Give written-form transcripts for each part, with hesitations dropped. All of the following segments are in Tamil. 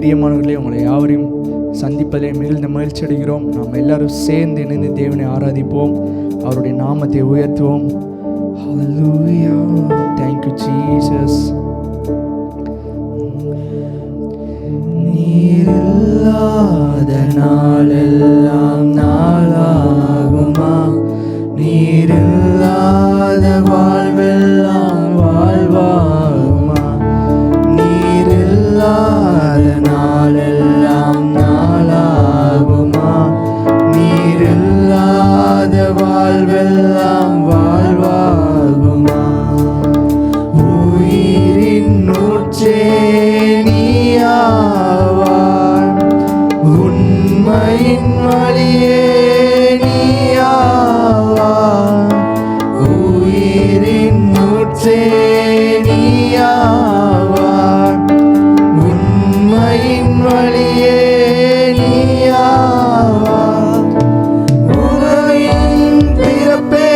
பிரியமானவர்களே, உங்களை யாவரையும் சந்திப்பதிலே மிகுந்த மகிழ்ச்சி அடைகிறோம். நாம் எல்லாரும் சேர்ந்து இணைந்து தேவனை ஆராதிப்போம், அவருடைய நாமத்தை உயர்த்துவோம். Hallelujah. Thank you Jesus. நீரில்லாத நாளெல்லாம் நாளாகுமா? நீரில்லாத வாழ்வெல்லாம் வாழ்வாகுமா? நீரில்லாத நாளெல்லாம் நாளாகுமா? நீரில்லாத வாழ்வெல்லாம் வாழ்வாகுமா? உயிரின் ஊற்றே நீயாவாய், உண்மையின் வழியே நீயாவாய். உயிரின் ஊற்றே நீயாவாய், உண்மையின் வழியே நீயாவாய். உறவின் பிறப்பே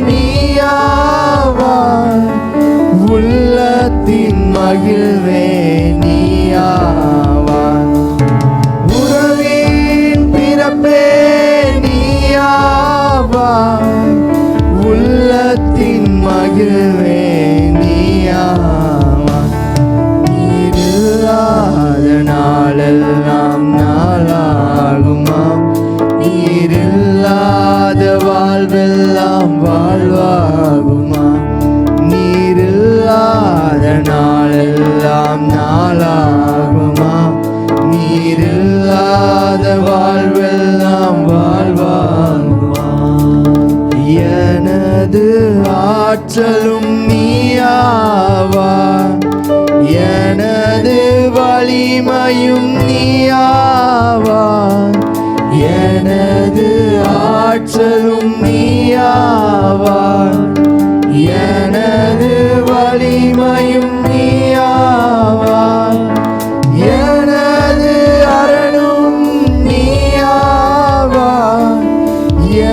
நீயாவாய், உள்ளத்தின் மகிழ்வே நீயாவாய். உறவின் பிறப்பே நீயாவாய், உள்ளத்தின் மகிழ்வே நீயாவாய். நீரில்லாத நாளெல்லாம் நாளாகுமா? நீரில்லாத வாழ்வெல்லாம் வாழ்வாகுமா? நீரில்லாத நாளெல்லாம் நாளாகுமா? நீரில்லாத வாழ்வெல்லாம் வாழ்வாகுமா? எனது ஆற்றலும் நீயாவாய், எனது வலிமையும் நீயாவாய். எனது ஆற்றலும் நீயாவாய், எனது வலிமையும் நீயாவாய். எனது அரணும் நீயாவாய்,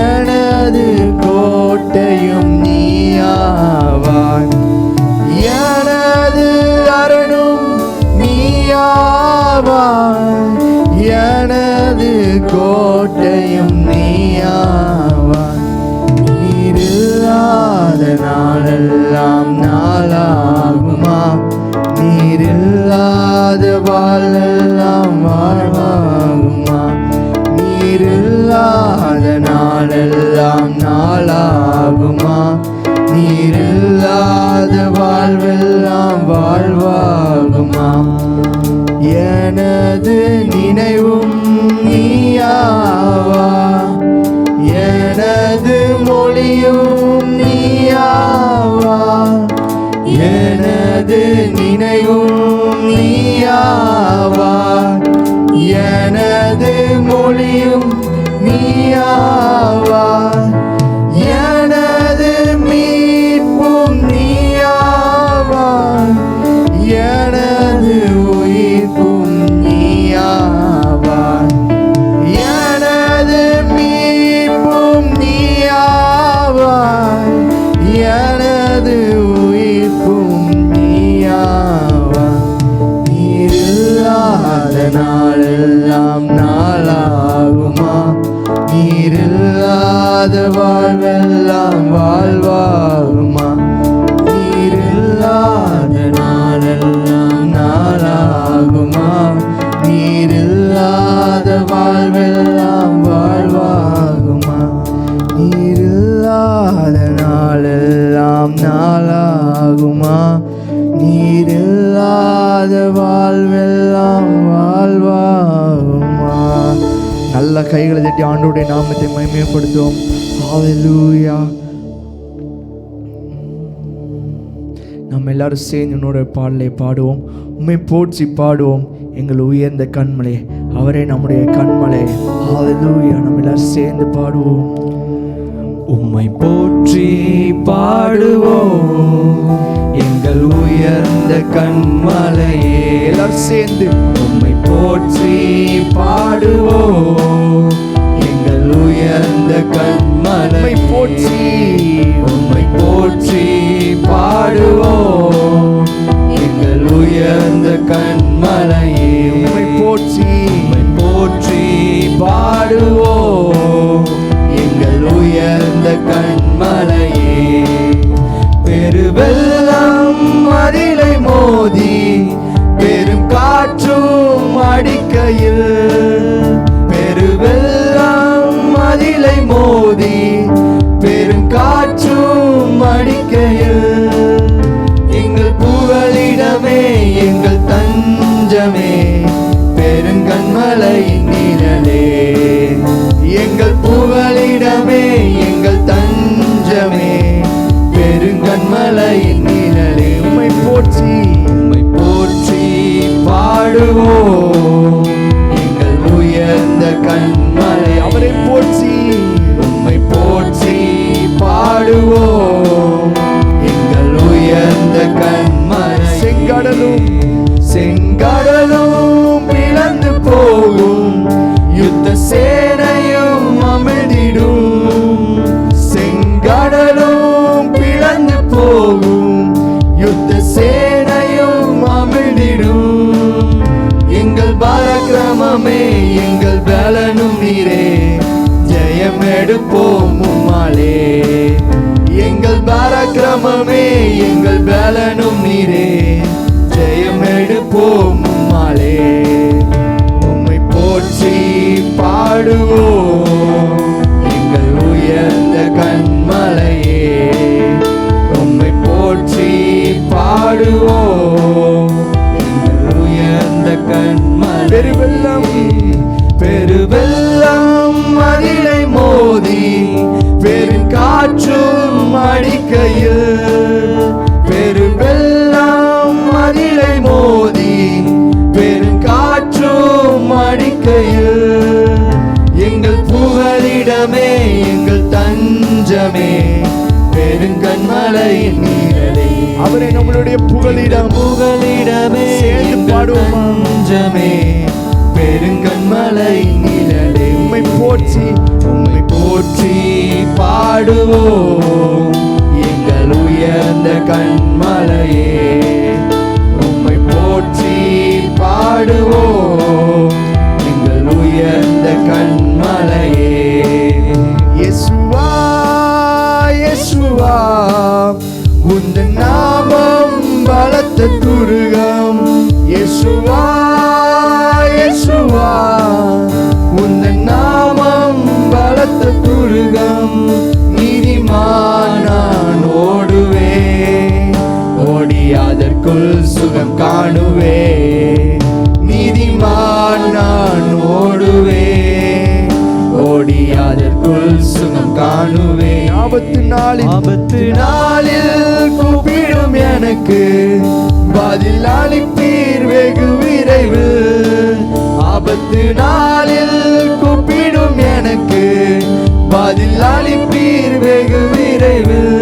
எனது கோட்டையும் நீயாவாய். எனது அரணும் நீயாவாய், எனது கோட்டையும் நீயாவாய். நீரில்லாத நாளெல்லாம் நாளாகுமா? நீரில்லாத வாழ்வெல்லாம் வாழ்வாகுமா? நீரில்லாத நாளெல்லாம் நாளாகுமா? நீரில்லாத வாழ்வெல்லாம் வாழ்வாகுமா? எனது நினைவும் நீயாவாய், எனது மொழியும் நீயாவாய். எனது நினைவும் நீயாவாய், எனது மொழியும் நீயாவாய். எனது மீட்பும் நீயாவாய், எனது உயிர்ப்பும் நீயாவாய். எனது மீட்பும் நீயாவாய், எனது உயிர்ப்பும் நீயாவாய். நீரில்லாத நாளெல்லாம் நாளாகுமா? நீரில்லாத வாழ்வெல்லாம் வாழ்வாகுமா? நீரில்லாத நாளெல்லாம் நாளாகுமா? நீரில்லாத வாழ்வெல்லாம் வாழ்வாகுமா? நீரில்லாத நாளெல்லாம் நாளாகுமா? நீரில்லாத வாழ்வெல்லாம் வாழ்வாகுமா? நல்ல கைகளை தட்டி ஆண்டவருடைய நாமத்தை மகிமைப்படுத்துவோம். ஹல்லேலூயா. நம்ம எல்லாரும் சேர்ந்து என்னோட பாடலை பாடுவோம். உம்மை போற்றி பாடுவோம் எங்கள் உயர்ந்த கண்மலை, அவரே நம்முடைய கண்மலை. ஹல்லேலூயா. நம்ம எல்லாரும் சேர்ந்து பாடுவோம். உம்மை போற்றி பாடுவோம் எங்கள் உயர்ந்த கண்மலையே. எல்லாரும் சேர்ந்து உம்மை போற்றி பாடுவோம் எங்கள் உயர்ந்த கண்மலை. போற்றி உம்மை போற்றி பாடுவோம் எங்கள் உயர்ந்த கண்மலையே. உம்மை கண்மலை அவரை போற்றி உம்மை போற்றி பாடுவோம் எங்கள் உயர்ந்த கண்மலை செங்கடலும் பிளந்து போகும் யுத்த சேனையும் அமிழ்ந்திடும் செங்கடலும் பிளந்து போகும் யுத்த சேனையும் அமிழ்ந்திடும் எங்கள் பராக்கிரமமே எங்கள் பலனும் நீரே ஜெயம் எடுப்போம் உம்மாலே எங்கள் பராக்கிரமமே எங்கள் பலனும் நீரே ஜெயம் எடுப்போம் உம்மாலே உம்மை போற்றி பாடுவோம் எங்கள் உயர்ந்த கண்மலையே உம்மை போற்றி பாடுவோம் எங்கள் உயர்ந்த கண்மலை பெருவெல்லம் மதிலை மோதி பெருங்காற்றும் அடிக்கையில் பெருவெல்லம் மதிலை மோதி பெருங்காற்றும் அடிக்கையில் எங்கள் புகலிடமே எங்கள் தஞ்சமே பெருங்கண்மலையின் நீரலே அவரே நம்மளுடைய புகலிடமே சேர்ந்து பாடுவோம் தஞ்சமே பெருங்கண்மலை நிழலே உம்மை போற்றி பாடுவோம் எங்கள் உயர்ந்த கண்மலையே உம்மை போற்றி பாடுவோம் எங்கள் உயர்ந்த கண்மலையே இயேசுவா இயேசுவா உந்தன் நாமம் பலத்த துருகம் இயேசுவா இயேசுவா உந்தன் நாமம் பலத்த துருகம் நீதிமான் நான் ஓடுவே ஓடி அதற்குள் சுகம் காணுவே நீதிமான் நான் ஓடுவே ஓடி அதற்குள் சுகம் காணுவே ஆபத்து நாளில் கூப்பிடும் எனக்கு பதில் அளிப்பீர் வெகு விரைவில் ஆபத்து நாளில் கூப்பிடும் எனக்கு பதில் அளிப்பீர் வெகு விரைவில்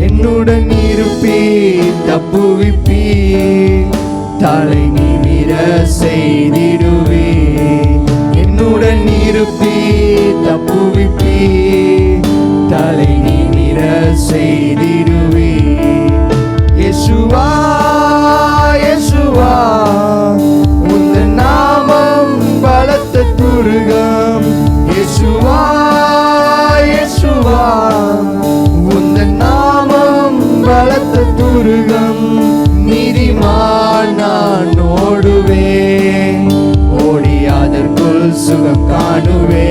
என்னுடன் இருப்பீர் தப்புவிப்பீர் தலை நிமிர செய்திடுவே என்னுடன் இருப்பீர் தப்புவிப்பீர் தலை நிமிர செய்திடுவே இயேசுவா இயேசுவா உந்தன் நாமம் பலத்த துருகம் இயேசுவா இயேசுவா உந்தன் நாமம் பலத்த துருகம் நீதிமான் நான் ஓடுவே ஓடி அதற்குள் சுகம் காணுவே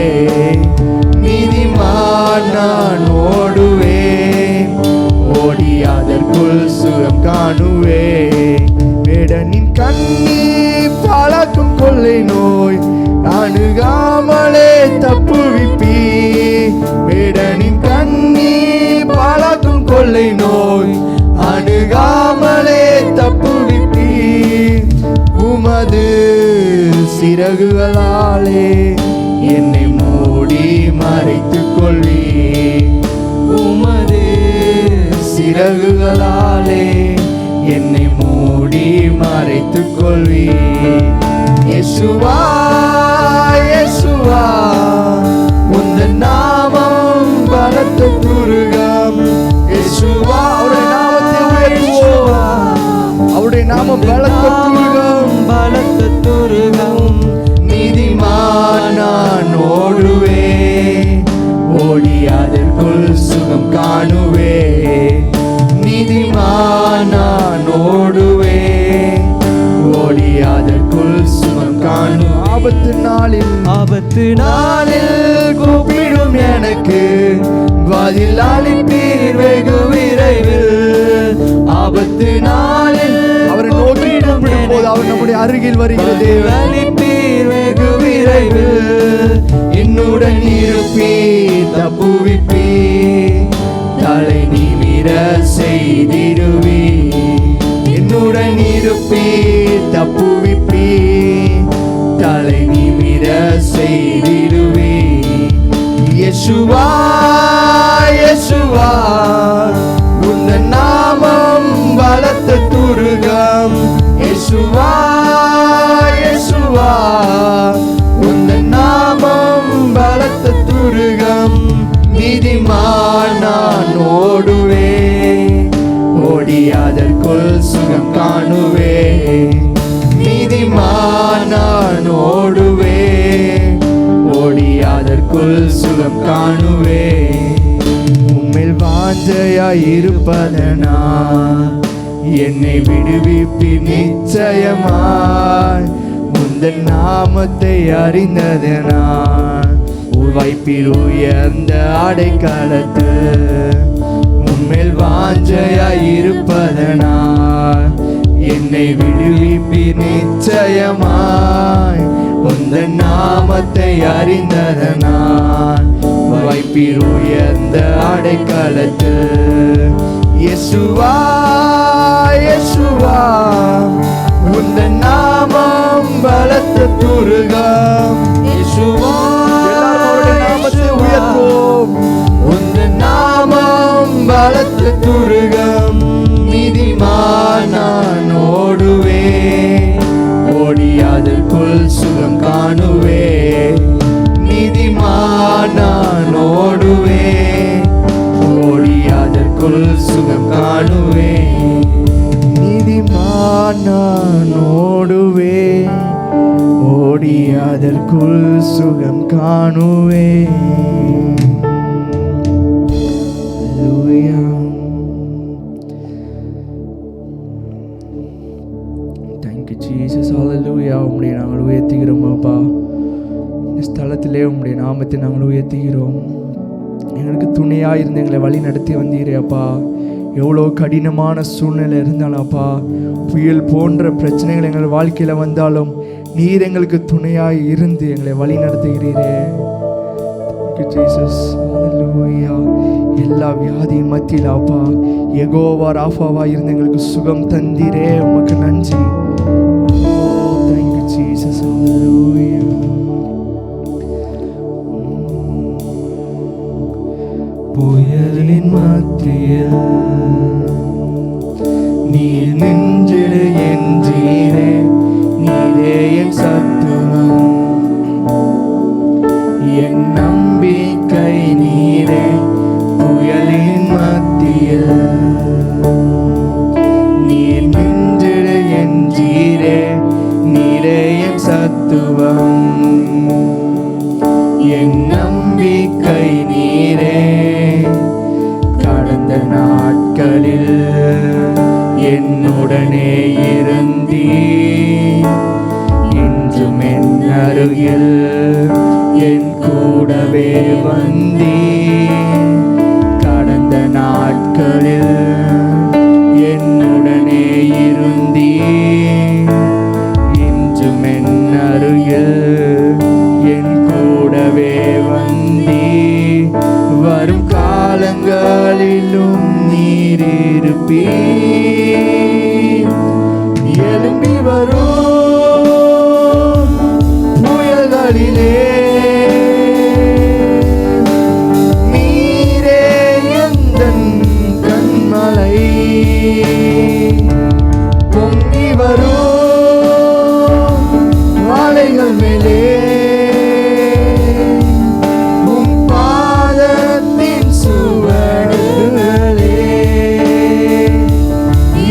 நீதிமான் நான் ஓடுவே ஓடி அதற்குள் சுகம் காணுவே வேடனின் கண்ணி பழக்கும் கொள்ளை நோய் அணுகாமலே தப்புவிப்பீ வேடனின் கண்ணி பழக்கும் கொள்ளை நோய் அணுகாமலே தப்புவிப்பீ உமது சிறகுகளாலே என்னை மூடி மறைத்துக் கொள்வீ உமது சிறகுகளாலே என்னை மூடி மறைத்துக் கொள்வீ இயேசுவா இயேசுவா உந்தன் நாமம் பலத்த துருகம் இயேசுவா அவருடைய நாமம் பலத்த துருகம் நீதிமான் நான் ஓடுவே ஓடி அதற்குள் சுகம் காணுவே நீதிமான் நான் ஓடுவே ஓடி அதற்குள் சுகம் காணு ஆபத்து நாளில் கூப்பிடும் எனக்கு பதில் அளிப்பீர் வெகு விரைவில் ஆபத்து நாளில் அவரை நோக்கி போது அவர் நம்முடைய அருகில் வருகிறது அளிப்பீர் வெகு விரைவில் என்னுடன் இருப்பீர் தப்புவிப்பீர் தலை நிமிர செய்திடுவே என்னுடன் இருப்பீர் தப்புவிப்பீர் தலை நிமிர செய் ஏறிடுவே. யேசுவா யேசுவா உந்தன் நாமம் பலத்த துருகம். யேசுவா யேசுவா உந்தன் நாமம் பலத்த துருகம். நீதிமான் நான் ஓடுவே, ஓடி அதற்குள் சுகம் காணுவே. நீதிமான் நான் ஓடுவே, ஓடி அதற்குள் சுகம் காணுவே. உம்மில் வாஞ்சையாய் இருப்பதனால் என்னை விடுவிப்பி நிச்சயமாய். உந்தன் நாமத்தை அறிந்ததனால் வைப்பீர் உயர்ந்த அடைக்கலத்து. உம்மில் வாஞ்சையாய் இருப்பதனால் என்னை விடுவிப்பீர் நிச்சயமாய். உந்தன் நாமத்தை அறிந்ததனால் வைப்பீர் உயர்ந்த அடைக்கலத்து. யேசுவா யேசுவா உந்தன் நாமம் பலத்த துருகம். யேசுவா நாமத்தை உயர்த்துவோம். உந்தன் நாமம் பலத்த துருகம். நீதிமான் நான் ஓடுவே, ஓடி அதற்குள் சுகம் காணுவே. நீதிமான் நான் ஓடுவே, ஓடி அதற்குள் சுகம் காணுவே. நீதிமான் நான் ஓடுவே, ஓடி அதற்குள் சுகம் காணுவே. Thank you Jesus. ஹல்லேலூயா. உம்முடைய நாங்கள் உயர்த்துகிறோம் அப்பா. இந்த ஸ்தலத்திலே உம்முடைய நாமத்தை நாங்கள் உயர்த்துகிறோம். எங்களுக்கு துணையாக இருந்து எங்களை வழி நடத்தி வந்தீரே அப்பா. எவ்வளோ கடினமான சூழ்நிலை இருந்தாலும் அப்பா, புயல் போன்ற பிரச்சனைகள் எங்கள் வாழ்க்கையில் வந்தாலும் நீர் எங்களுக்கு துணையாக இருந்து எங்களை வழி நடத்துகிறீரே. ஜீசஸ். ஹல்லேலூயா. எல்லா வியாதியின் மத்தியில் அப்பா யெகோவா ராஃபாவா இருந்து எங்களுக்கு சுகம் தந்தீரே. உமக்கு நன்றி. Thank you Jesus. ஹல்லேலூயா. புயலின் மத்தியில் நீர் நின்றிடு என்றீரே. நீரே என் சத்துவம், என் நம்பிக்கை நீரே. புயலின் மத்தியில் நீர் நின்றிடு என்றீரே. நீரே என் சத்துவம், என் நம்பிக்கை நீரே. கடந்த நாட்களில் என்னுடனே இருந்தீ, இன்றும் என் அருகில் என் கூடவே வந்தீ. கடந்த நாட்களில் என்னுடனே இருந்தீ, இன்றும் என் அருகில் என் கூடவே வந்தீ. வரும் காலங்களிலும் நீர் இருப்பீர். எழும்பி வரும் புயல்களிலே நீரே எந்தன் கண்மலை. பொங்கி வரும் வாழைகள் மேலே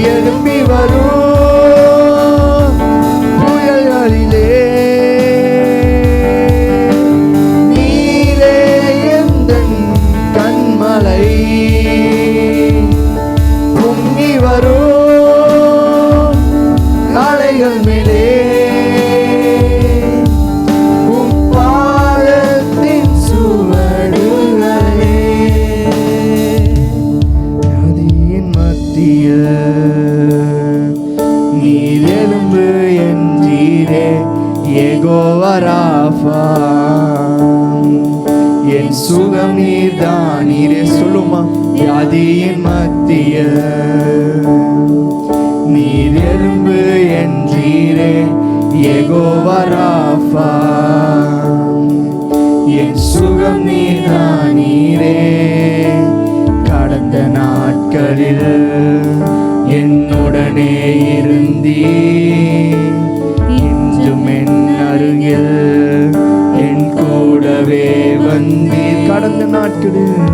எழும்பி வரும் புயல்களிலே நீரே எந்தன் கண்மலை. பொங்கி வரும் காளைகள் மேலே உம் பாதத்தின் சுவடுகளே. நதியின் மத்தியில் நீர் எழும்பு என்றீரே. யெகோவா ராஃபா என் சுகம் நீர்தான். நீரே சொல்லுமா. வியாதியின் மத்தியில் நீர் எழும்பு என்றீரே. யெகோவா ராஃபா நாட்களில் என்னுடனே இருந்தீர், இன்றும் என் அருகில் என் கூடவே வந்தீர். கடந்த நாட்களில்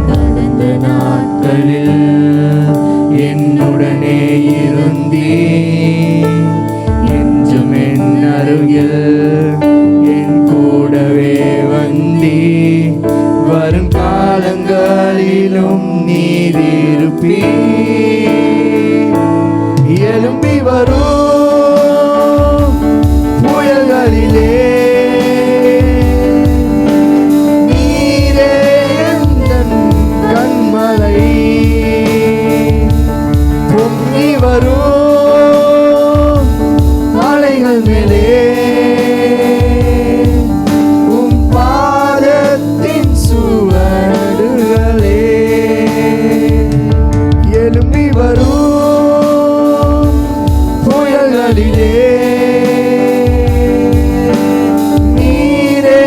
என்னுடனே இருந்தீர், இன்றும் என் அருகில் என் கூடவே வந்தீர். வரும் காலங்களிலும் நீர் இருப்பீர். எழும்பி வரும் புயல்களிலே நீரே எந்தன் கண்மலை. பொங்கி வரும் அலைகள் மேலே எழும்பி வரும் புயல்களிலே நீரே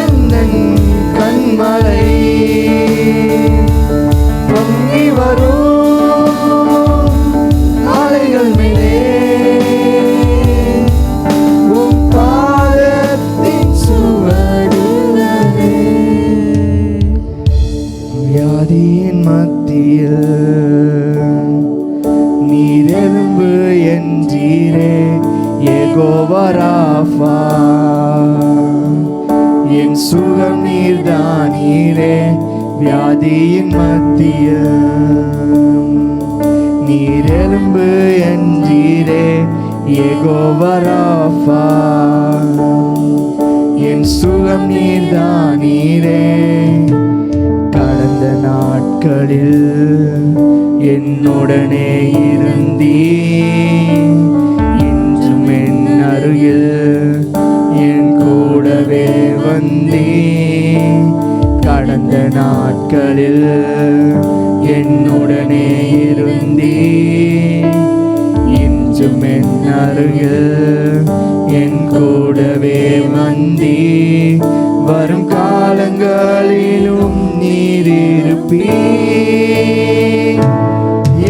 எந்தன் கண்மலை. பொங்கி வரும் அலைகள் மேலே உம் பாதத்தின் சுவடுகளே. வியாதியின் மத்தியில் நீர் எழும்பு என்றீரே யெகோவா ராஃபா. என் சுகம் நீர்தானீரே வியாதியின் மத்தியில். நீர் எழும்பு என்றீரே யெகோவா ராஃபா. என் சுகம் நீர்தானீரே. கடந்த நாட்களில் என்னுடனே இருந்தீர், இன்றும் என் அருகில் என் கூடவே வந்தீர். கடந்த நாட்களில் என்னுடனே இருந்தீர், இன்றும் என் அருகில் என் கூடவே வந்தீர். வரும் காலங்களிலும் நீர் இருப்பீர்.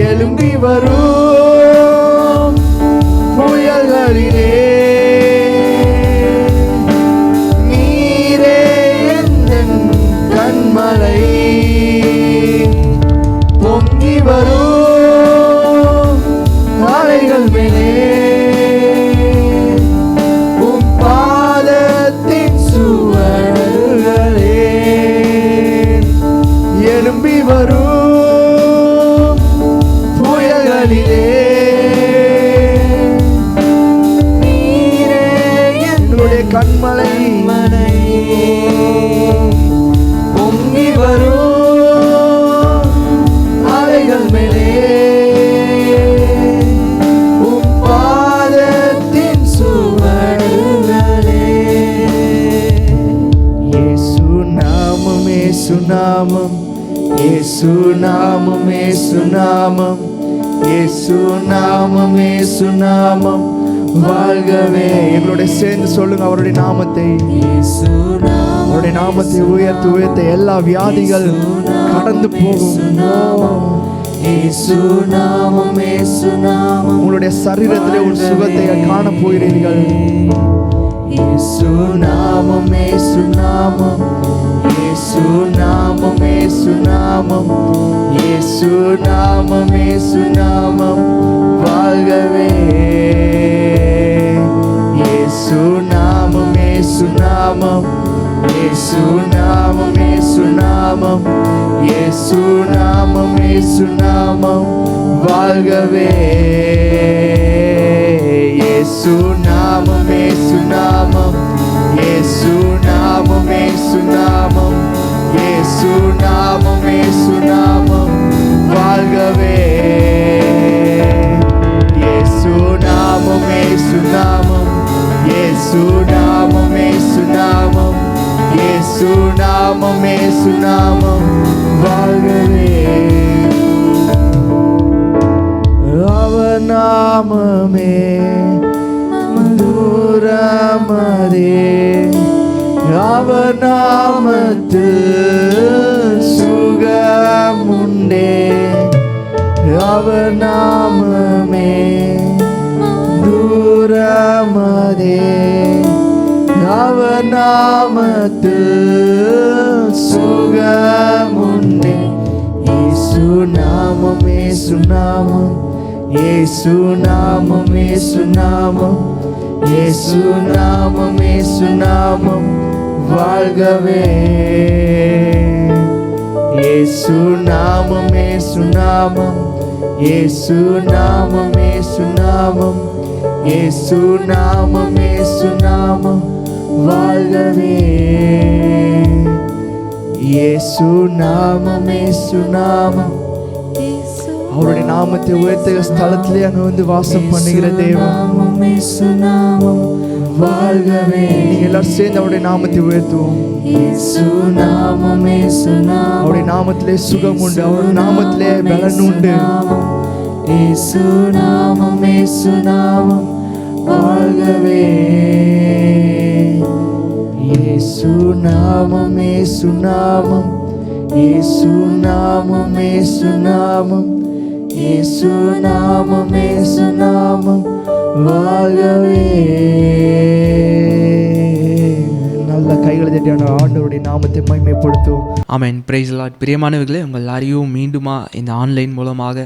எழும்பி வரும் புயல்களிலே நீரே எந்தன் கண்மலை. பொங்கி வரும் அலைகள் மேலே உம் பாதத்தின் சுவடுகளே. எழும்பி வரும் புயல்களிலே நீரே என்னுடைய கண்மலை. பொங்கி வரும் அலைகள் மேலே உம் பாதத்தின் சுவடுகளே. இயேசு நாமம், இயேசு நாமம், இயேசு நாமம், இயேசு நாமம், இயேசு நாமம், இயேசு நாமம் வாழ்கவே. எங்களோட சேர்ந்து சொல்லுங்க அவருடைய நாமத்தை. அவருடைய நாமத்தை உயர்த்தி உயர்த்த எல்லா வியாதிகள் கடந்து போகும். உங்களுடைய சரீரத்திலே ஒரு சுகத்தை காண போகிறீர்கள். இயேசு நாமம், இயேசு நாமம், இயேசு நாமம், இயேசு நாமம், இயேசு நாமம், இயேசு நாமம் வாழ்கவே. இயேசு நாமம், இயேசு நாமம், இயேசு நாமம், இயேசு நாமம், இயேசு நாமம், இயேசு நாமம் வாழ்கவே. இயேசு நாமம், இயேசு நாமம், இயேசு நாமம், இயேசு நாமம், இயேசு நாமம், இயேசு நாமம் வாழ்கவே. இயேசு நாமம், இயேசு நாமம், இயேசு நாமம், இயேசு நாமம், இயேசு நாமம், இயேசு நாமம் வாழ்கவே. அவர் நாமமே மதுரமதே, அவர் நாமத்தில் சுகமுண்டே, அவர் நாமமே தூரமதே, அவர் நாமத்தில் சுகமுண்டே. இயேசு நாமம், இயேசு நாமம், இயேசு நாமம், இயேசு நாமம், இயேசு நாமம், இயேசு நாமம் வாழ்கவே. இயேசு நாமம், இயேசு நாமம், இயேசு நாமம், இயேசு நாமம், இயேசு நாமம், இயேசு நாமம் வாழ்கவே. இயேசு நாமம், இயேசு நாமம், அவருடைய நாமத்தை உயர்த்துகிற ஸ்தலத்திலே அங்கு வந்து வாசம் பண்ணுகிற தேவன். இயேசு நாமம் வாழ்கவே. நீங்க எல்லாரும் சேர்ந்து அவருடைய நாமத்தை உயர்த்துவோம். இயேசு நாமம், இயேசு நாமம், அவருடைய நாமத்திலே சுகம் உண்டு, அவருடைய நாமத்திலே பலன் உண்டு. இயேசு நாமம், இயேசு நாமம் வாழ்கவே. இயேசு நாமம், இயேசு நாமம், இயேசு நாமம், இயேசு நாமம், இயேசு நாமம், இயேசு நாமம் வாழ்கவே. நல்ல கைகளை தட்டியான ஆண்டவருடைய நாமத்தை மகிமைப்படுத்துவோம். ஆமென். Praise Lord. பிரியமானவர்களே, உங்கள் எல்லாரையும் மீண்டுமா இந்த ஆன்லைன் மூலமாக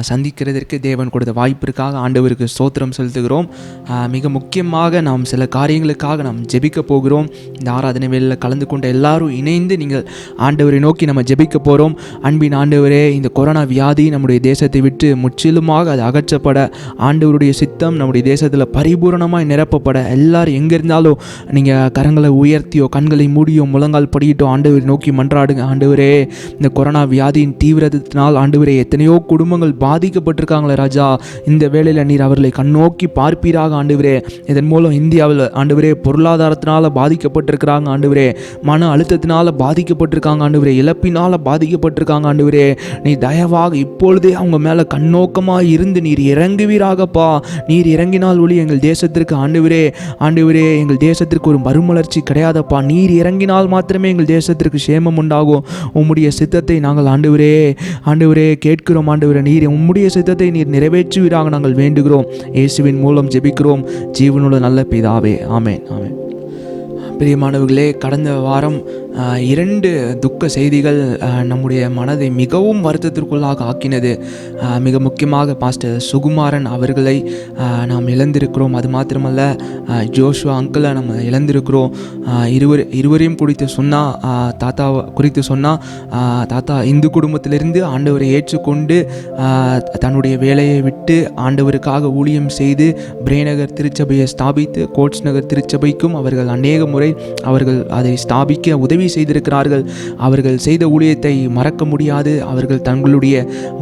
சந்திக்கிறதற்கு தேவன் கொடுத்த வாய்ப்பிற்காக ஆண்டவருக்கு ஸ்தோத்திரம் செலுத்துகிறோம். மிக முக்கியமாக நாம் சில காரியங்களுக்காக நாம் ஜெபிக்க போகிறோம். இந்த ஆராதனை வேளையில் கலந்து கொண்ட எல்லாரும் இணைந்து நீங்கள் ஆண்டவரை நோக்கி நம்ம ஜெபிக்க போகிறோம். அன்பின் ஆண்டவரே, இந்த கொரோனா வியாதி நம்முடைய தேசத்தை விட்டு முற்றிலுமாக அது அகற்றப்பட, ஆண்டவருடைய சித்தம் நம்முடைய தேசத்தில் பரிபூரணமாக நிரப்பப்பட, எல்லாரும் எங்கே இருந்தாலும் நீங்கள் கரங்களை உயர்த்தியோ கண்களை மூடியோ முழங்கால் படியிட்டோ ஆண்டவரை நோக்கி மன்றாடுங்க. ஆண்டவரே, இந்த கொரோனா வியாதியின் தீவிரத்தினால் ஆண்டவரே எத்தனையோ குடும்பங்கள் பாதிக்கப்பட்டிருக்காங்களே ராஜா, இந்த வேளையில் நீர் அவர்களை கண்ணோக்கி பார்ப்பீராக ஆண்டவரே. இதன் மூலம் இந்தியாவில் ஆண்டவரே பொருளாதாரத்தினால பாதிக்கப்பட்டிருக்கிறாங்க ஆண்டவரே, மன அழுத்தத்தினால பாதிக்கப்பட்டிருக்காங்க ஆண்டவரே, இழப்பினால் பாதிக்கப்பட்டிருக்காங்க ஆண்டவரே. நீ தயவாக இப்பொழுதே அவங்க மேலே கண்ணோக்கமாக இருந்து நீர் இறங்குவீராகப்பா. நீர் இறங்கினால் ஒளி எங்கள் தேசத்திற்கு ஆண்டவரே, ஆண்டவரே எங்கள் தேசத்திற்கு ஒரு மறுமலர்ச்சி கிடையாதப்பா. நீர் இறங்கினால் மாத்திரமே எங்கள் தேசத்திற்கு சேமம் உண்டாகும். உம்முடைய சித்தத்தை நாங்கள் ஆண்டவரே, ஆண்டவரே கேட்கிறோம் ஆண்டவரே. நீர் உம்முடைய சித்தத்தை நீர் நிறைவேற்றுவீராக நாங்கள் வேண்டுகிறோம். இயேசுவின் மூலம் ஜெபிக்கிறோம் ஜீவனுள்ள நல்ல பிதாவே. ஆமென், ஆமென். பிரியமானவர்களே, கடந்த வாரம் 2 துக்க செய்திகள் நம்முடைய மனதை மிகவும் வருத்தத்திற்குள்ளாக ஆக்கினது. மிக முக்கியமாக பாஸ்டர் சுகுமாரன் அவர்களை நாம் இழந்திருக்கிறோம். அது மாத்திரமல்ல, ஜோஷுவா அங்கிளை நம்ம இழந்திருக்கிறோம். இருவரையும் குறித்து சொன்னால், தாத்தா குறித்து சொன்னால், தாத்தா இந்து குடும்பத்திலிருந்து ஆண்டவரை ஏற்றுக்கொண்டு தன்னுடைய வேலையை விட்டு ஆண்டவருக்காக ஊழியம் செய்து பிரேநகர் திருச்சபையை ஸ்தாபித்து கோட்ஸ் நகர் திருச்சபைக்கும் அவர்கள் அநேக முறை அவர்கள் அதை ஸ்தாபிக்க உதவி செய்திருக்கிறார்கள். அவர்கள் செய்த ஊழியத்தை மறக்க முடியாது. அவர்கள் தங்களுடைய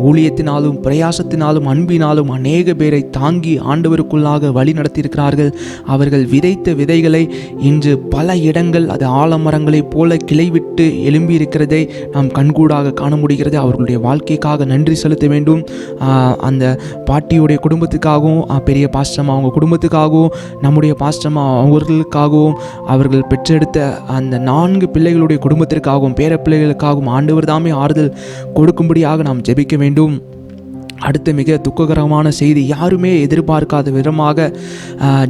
ஊழியத்தினாலும் பிரயாசத்தினாலும் அன்பினாலும் அநேக பேரை தாங்கி ஆண்டவருக்குள்ளாக வழி நடத்தியிருக்கிறார்கள். அவர்கள் விதைத்த விதைகளை இன்று பல இடங்கள் அது ஆலமரங்களைப் போல கிளைவிட்டு எழும்பியிருக்கிறதை நாம் கண்கூடாக காண முடிகிறது. அவர்களுடைய வாழ்க்கைக்காக நன்றி செலுத்த வேண்டும். அந்த பாட்டியுடைய குடும்பத்துக்காகவும், பெரிய பாஸ்டமா அவங்க குடும்பத்துக்காகவும், நம்முடைய பாஸ்டமா அவர்களுக்காகவும், அவர்கள் பெற்றெடுத்த அந்த 4 பிள்ளைகளுடைய குடும்பத்திற்காகவும் பேர பிள்ளைகளுக்காகவும் ஆண்டவர் தாமே ஆறுதல் கொடுக்கும்படியாக நாம் ஜெபிக்க வேண்டும். அடுத்த மிக துக்ககரமான செய்தி, யாருமே எதிர்பார்க்காத விதமாக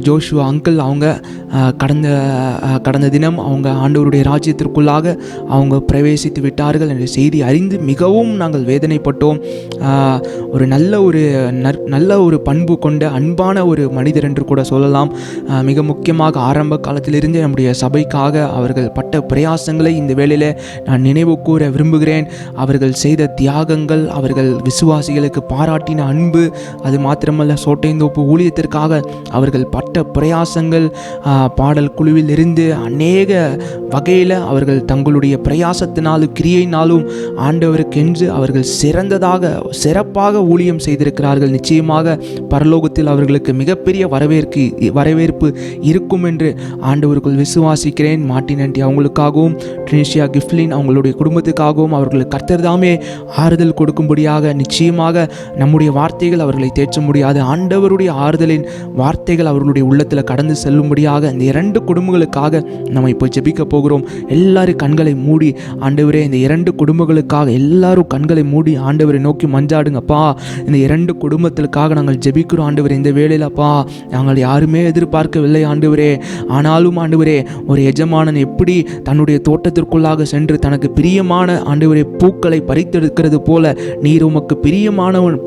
ஜோஷுவா அங்கிள் அவங்க கடந்த தினம் அவங்க ஆண்டவருடைய ராஜ்யத்திற்குள்ளாக அவங்க பிரவேசித்து விட்டார்கள் என்ற செய்தி அறிந்து மிகவும் நாங்கள் வேதனைப்பட்டோம். ஒரு நல்ல ஒரு பண்பு கொண்ட அன்பான ஒரு மனிதர் என்று கூட சொல்லலாம். மிக முக்கியமாக ஆரம்ப காலத்திலிருந்து நம்முடைய சபைக்காக அவர்கள் பட்ட பிரயாசங்களை இந்த வேளையில் நான் நினைவு கூற விரும்புகிறேன். அவர்கள் செய்த தியாகங்கள், அவர்கள் விசுவாசிகளுக்கு பாராட்டின அன்பு, அது மாத்திரமல்ல சோட்டைந்தோப்பு ஊழியத்திற்காக அவர்கள் பட்ட பிரயாசங்கள், பாடல் குழுவில் இருந்து அநேக வகையில் அவர்கள் தங்களுடைய பிரயாசத்தினாலும் கிரியையினாலும் ஆண்டவருக்கென்று அவர்கள் சிறப்பாக ஊழியம் செய்திருக்கிறார்கள். நிச்சயமாக பரலோகத்தில் அவர்களுக்கு மிகப்பெரிய வரவேற்பு இருக்கும் என்று ஆண்டவருக்குள் விசுவாசிக்கிறேன். மார்ட்டின் ஆண்டி அவங்களுக்காகவும், ட்ரினிஷியா கிஃப்லின் அவங்களுடைய குடும்பத்துக்காகவும் அவர்களுக்கு கர்த்தர் தாமே ஆறுதல் கொடுக்கும்படியாக நிச்சயமாக நம்முடைய வார்த்தைகள் அவர்களை தேற்ற முடியாது. ஆண்டவருடைய ஆறுதலின் வார்த்தைகள் அவர்களுடைய உள்ளத்தில் கடந்து செல்லும்படியாக இந்த 2 குடும்பங்களுக்காக நம்ம இப்போ ஜெபிக்க போகிறோம். எல்லாரும் கண்களை மூடி ஆண்டவரே, இந்த 2 குடும்பங்களுக்காக எல்லாரும் கண்களை மூடி ஆண்டவரை நோக்கி மஞ்சாடுங்கப்பா. இந்த 2 குடும்பத்திற்காக நாங்கள் ஜெபிக்கிறோம் ஆண்டவரே. இந்த வேளையிலப்பா நாங்கள் யாருமே எதிர்பார்க்கவில்லை ஆண்டவரே. ஆனாலும் ஆண்டவரே, ஒரு எஜமானன் எப்படி தன்னுடைய தோட்டத்திற்குள்ளாக சென்று தனக்கு பிரியமான ஆண்டவரே பூக்களை பறித்தெடுக்கிறது போல நீர் உமக்கு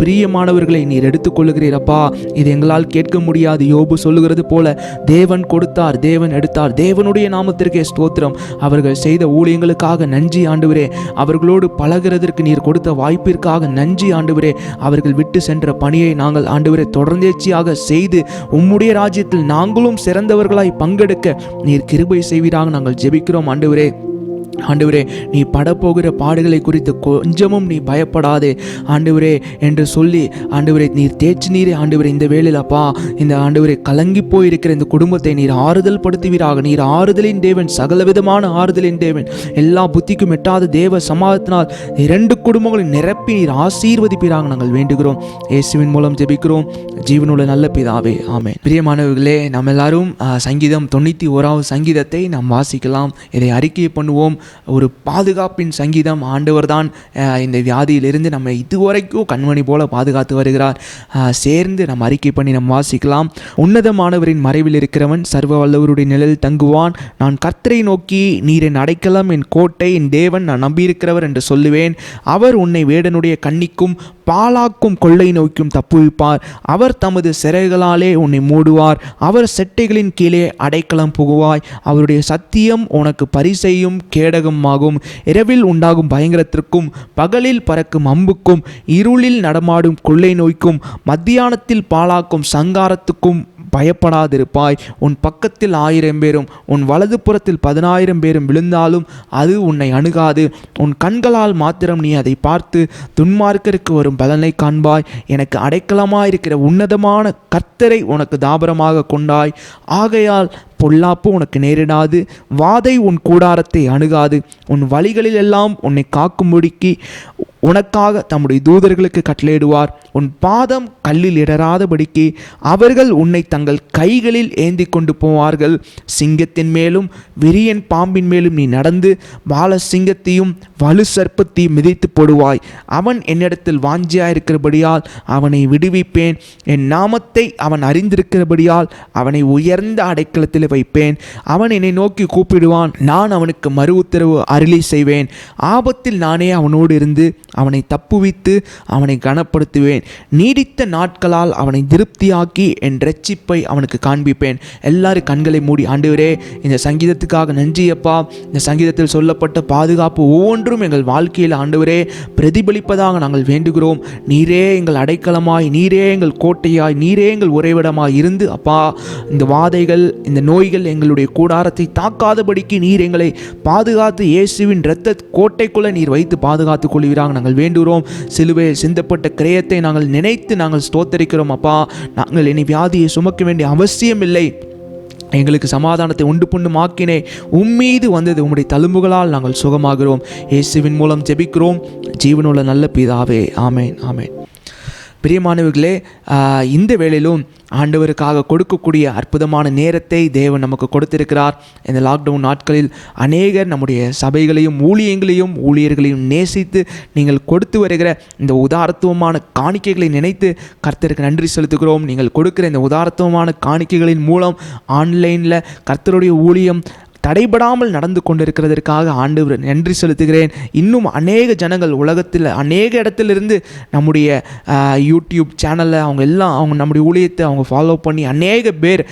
பிரியமானவர்களை நீர் எடுத்துக்கொள்ளுகிறீரப்பா. இது எங்களால் கேட்க முடியாது. யோபு சொல்லுகிறது போல, தேவன் கொடுத்தார், தேவன் எடுத்தார், தேவனுடைய நாமத்திற்கே ஸ்தோத்திரம். அவர்கள் செய்த ஊழியங்களுக்காக நன்றி ஆண்டவரே. அவர்களோடு பழகிறதற்கு நீர் கொடுத்த வாய்ப்பிற்காக நன்றி ஆண்டவரே. அவர்கள் விட்டு சென்ற பணியை நாங்கள் ஆண்டவரே தொடர்ந்தேர்ச்சியாக செய்து உம்முடைய ராஜ்யத்தில் நாங்களும் சிறந்தவர்களாய் பங்கெடுக்க நீர் கிருபை செய்வீராக நாங்கள் ஜெபிக்கிறோம் ஆண்டவரே. ஆண்டவரே, நீ படப்போகிற பாடுகளை குறித்து கொஞ்சமும் நீ பயப்படாதே ஆண்டவரே என்று சொல்லி ஆண்டவரே நீர் தேய்ச்சி நீரே ஆண்டவரே. இந்த வேளையில் அப்பா, இந்த ஆண்டவரே கலங்கி போயிருக்கிற இந்த குடும்பத்தை நீர் ஆறுதல் படுத்துவீராக. நீர் ஆறுதலின் தேவன், சகலவிதமான ஆறுதலின் தேவன், எல்லா புத்திக்கும் எட்டாத தேவ சமாதத்தினால் 2 குடும்பங்களை நிரப்பி நீர் ஆசீர்வதிப்பீராக நாங்கள் வேண்டுகிறோம். இயேசுவின் மூலம் ஜெபிக்கிறோம் ஜீவனுள்ள நல்ல பிதாவே, ஆமென். பிரியமானவர்களே, நம்ம எல்லாரும் சங்கீதம் 91வது சங்கீதத்தை நாம் வாசிக்கலாம். இதை அறிக்கை பண்ணுவோம். ஒரு பாதுகாப்பின் சங்கீதம். ஆண்டவர் தான் இந்த வியாதியிலிருந்து நம்ம இதுவரைக்கும் கண்மணி போல பாதுகாத்து வருகிறார். சேர்ந்து நம்ம அறிக்கை பண்ணி நம்ம வாசிக்கலாம். உன்னதமானவரின் மறைவில் இருக்கிறவன் சர்வ வல்லவருடைய நிழலில் தங்குவான். நான் கர்த்தரை நோக்கி, நீர் என் அடைக்கலம், என் கோட்டை, என் தேவன், நான் நம்பியிருக்கிறவர் என்று சொல்லுவேன். அவர் உன்னை வேடனுடைய கண்ணிக்கும் பாலாக்கும் கொள்ளை நோய்க்கும் தப்புவிப்பார். அவர் தமது சிறைகளாலே உன்னை மூடுவார். அவர் செட்டைகளின் கீழே அடைக்கலம் புகுவாய். அவருடைய சத்தியம் உனக்கு பரிசையும் கேடகமாகும். இரவில் உண்டாகும் பயங்கரத்திற்கும் பகலில் பறக்கும் அம்புக்கும் இருளில் நடமாடும் கொள்ளை நோய்க்கும் மத்தியானத்தில் பாலாக்கும் சங்காரத்துக்கும் பயப்படாதிருப்பாய். உன் பக்கத்தில் 1000 பேரும் உன் வலது புறத்தில் 10,000 பேரும் விழுந்தாலும் அது உன்னை அணுகாது. உன் கண்களால் மாத்திரம் நீ அதை பார்த்து துன்மார்க்கருக்கு வரும் பலனை காண்பாய். எனக்கு அடைக்கலமாயிருக்கிற உன்னதமான கர்த்தரை உனக்கு தாபரமாக கொண்டாய். ஆகையால் பொல்லாப்பு உனக்கு நேரிடாது, வாதை உன் கூடாரத்தை அணுகாது. உன் வழிகளில் எல்லாம் உன்னை காக்கும்படிக்கு உனக்காக தம்முடைய தூதர்களுக்கு கட்டளையிடுவார். உன் பாதம் கல்லில் இடராதபடிக்கு அவர்கள் உன்னை தங்கள் கைகளில் ஏந்தி கொண்டு போவார்கள். சிங்கத்தின் மேலும் விரியன் பாம்பின் மேலும் நீ நடந்து பால சிங்கத்தையும் வலு சர்ப்பத்தையும் மிதித்து போடுவாய். அவன் என்னிடத்தில் வாஞ்சியாயிருக்கிறபடியால் அவனை விடுவிப்பேன். என் நாமத்தை அவன் அறிந்திருக்கிறபடியால் அவனை உயர்ந்த அடைக்கலத்தில் வைப்பேன். அவன் என்னை நோக்கி கூப்பிடுவான், நான் அவனுக்கு மறு உத்தரவு அருளி செய்வேன். ஆபத்தில் நானே அவனோடு இருந்து அவனை தப்புவித்து அவனை கனப்படுத்துவேன். நீடித்த நாட்களால் அவனை திருப்தியாக்கி என் இரட்சிப்பை அவனுக்கு காண்பிப்பேன். எல்லாரும் கண்களை மூடி ஆண்டவரே, இந்த சங்கீதத்துக்காக நன்றியப்பா. இந்த சங்கீதத்தில் சொல்லப்பட்ட பாதுகாப்பு ஒவ்வொன்றும் எங்கள் வாழ்க்கையில் ஆண்டவரே பிரதிபலிப்பதாக நாங்கள் வேண்டுகிறோம். நீரே எங்கள் அடைக்கலமாய், நீரே எங்கள் கோட்டையாய், நீரே எங்கள் உறைவிடமாய் இருந்து அப்பா, இந்த வாதைகள், இந்த நோய்கள் எங்களுடைய கூடாரத்தை தாக்காதபடிக்கு நீர் எங்களை பாதுகாத்து இயேசுவின் இரத்த கோட்டைக்குள்ளே நீர் வைத்து பாதுகாத்துக் கொள்வீராக நாங்கள் வேண்டுகிறோம். சிலுவையில் சிந்தப்பட்ட கிரயத்தை நாங்கள் நினைத்து நாங்கள் ஸ்தோத்தரிக்கிறோம் அப்பா. நாங்கள் இனி வியாதியை சுமக்க வேண்டிய அவசியம் இல்லை. எங்களுக்கு சமாதானத்தை உண்டு பண்ணும் ஆக்கினே உம்மீது வந்தது. உம்முடைய தழும்புகளால் நாங்கள் சுகமாகிறோம். இயேசுவின் மூலம் ஜெபிக்கிறோம் ஜீவனுள்ள நல்ல பிதாவே, ஆமேன், ஆமேன். பிரியமானவர்களே, இந்த வேளையிலும் ஆண்டவருக்காக கொடுக்கக்கூடிய அற்புதமான நேரத்தை தேவன் நமக்கு கொடுத்திருக்கிறார். இந்த லாக்டவுன் நாட்களில் அநேகர் நம்முடைய சபைகளையும் ஊழியர்களையும் நேசித்து நீங்கள் கொடுத்து வருகிற இந்த உதாரத்துவமான காணிக்கைகளை நினைத்து கர்த்தருக்கு நன்றி செலுத்துகிறோம். நீங்கள் கொடுக்கிற இந்த உதாரத்துவமான காணிக்கைகளின் மூலம் ஆன்லைனில் கர்த்தருடைய ஊழியம் தடைபடாமல் நடந்து கொண்டிருக்கிறதற்காக ஆண்டவர் நன்றி செலுத்துகிறேன். இன்னும் அநேக ஜனங்கள் உலகத்தில் அநேக இடத்திலிருந்து நம்முடைய யூடியூப் சேனலில் அவங்க நம்முடைய ஊழியத்தை அவங்க ஃபாலோ பண்ணி அநேக பேர்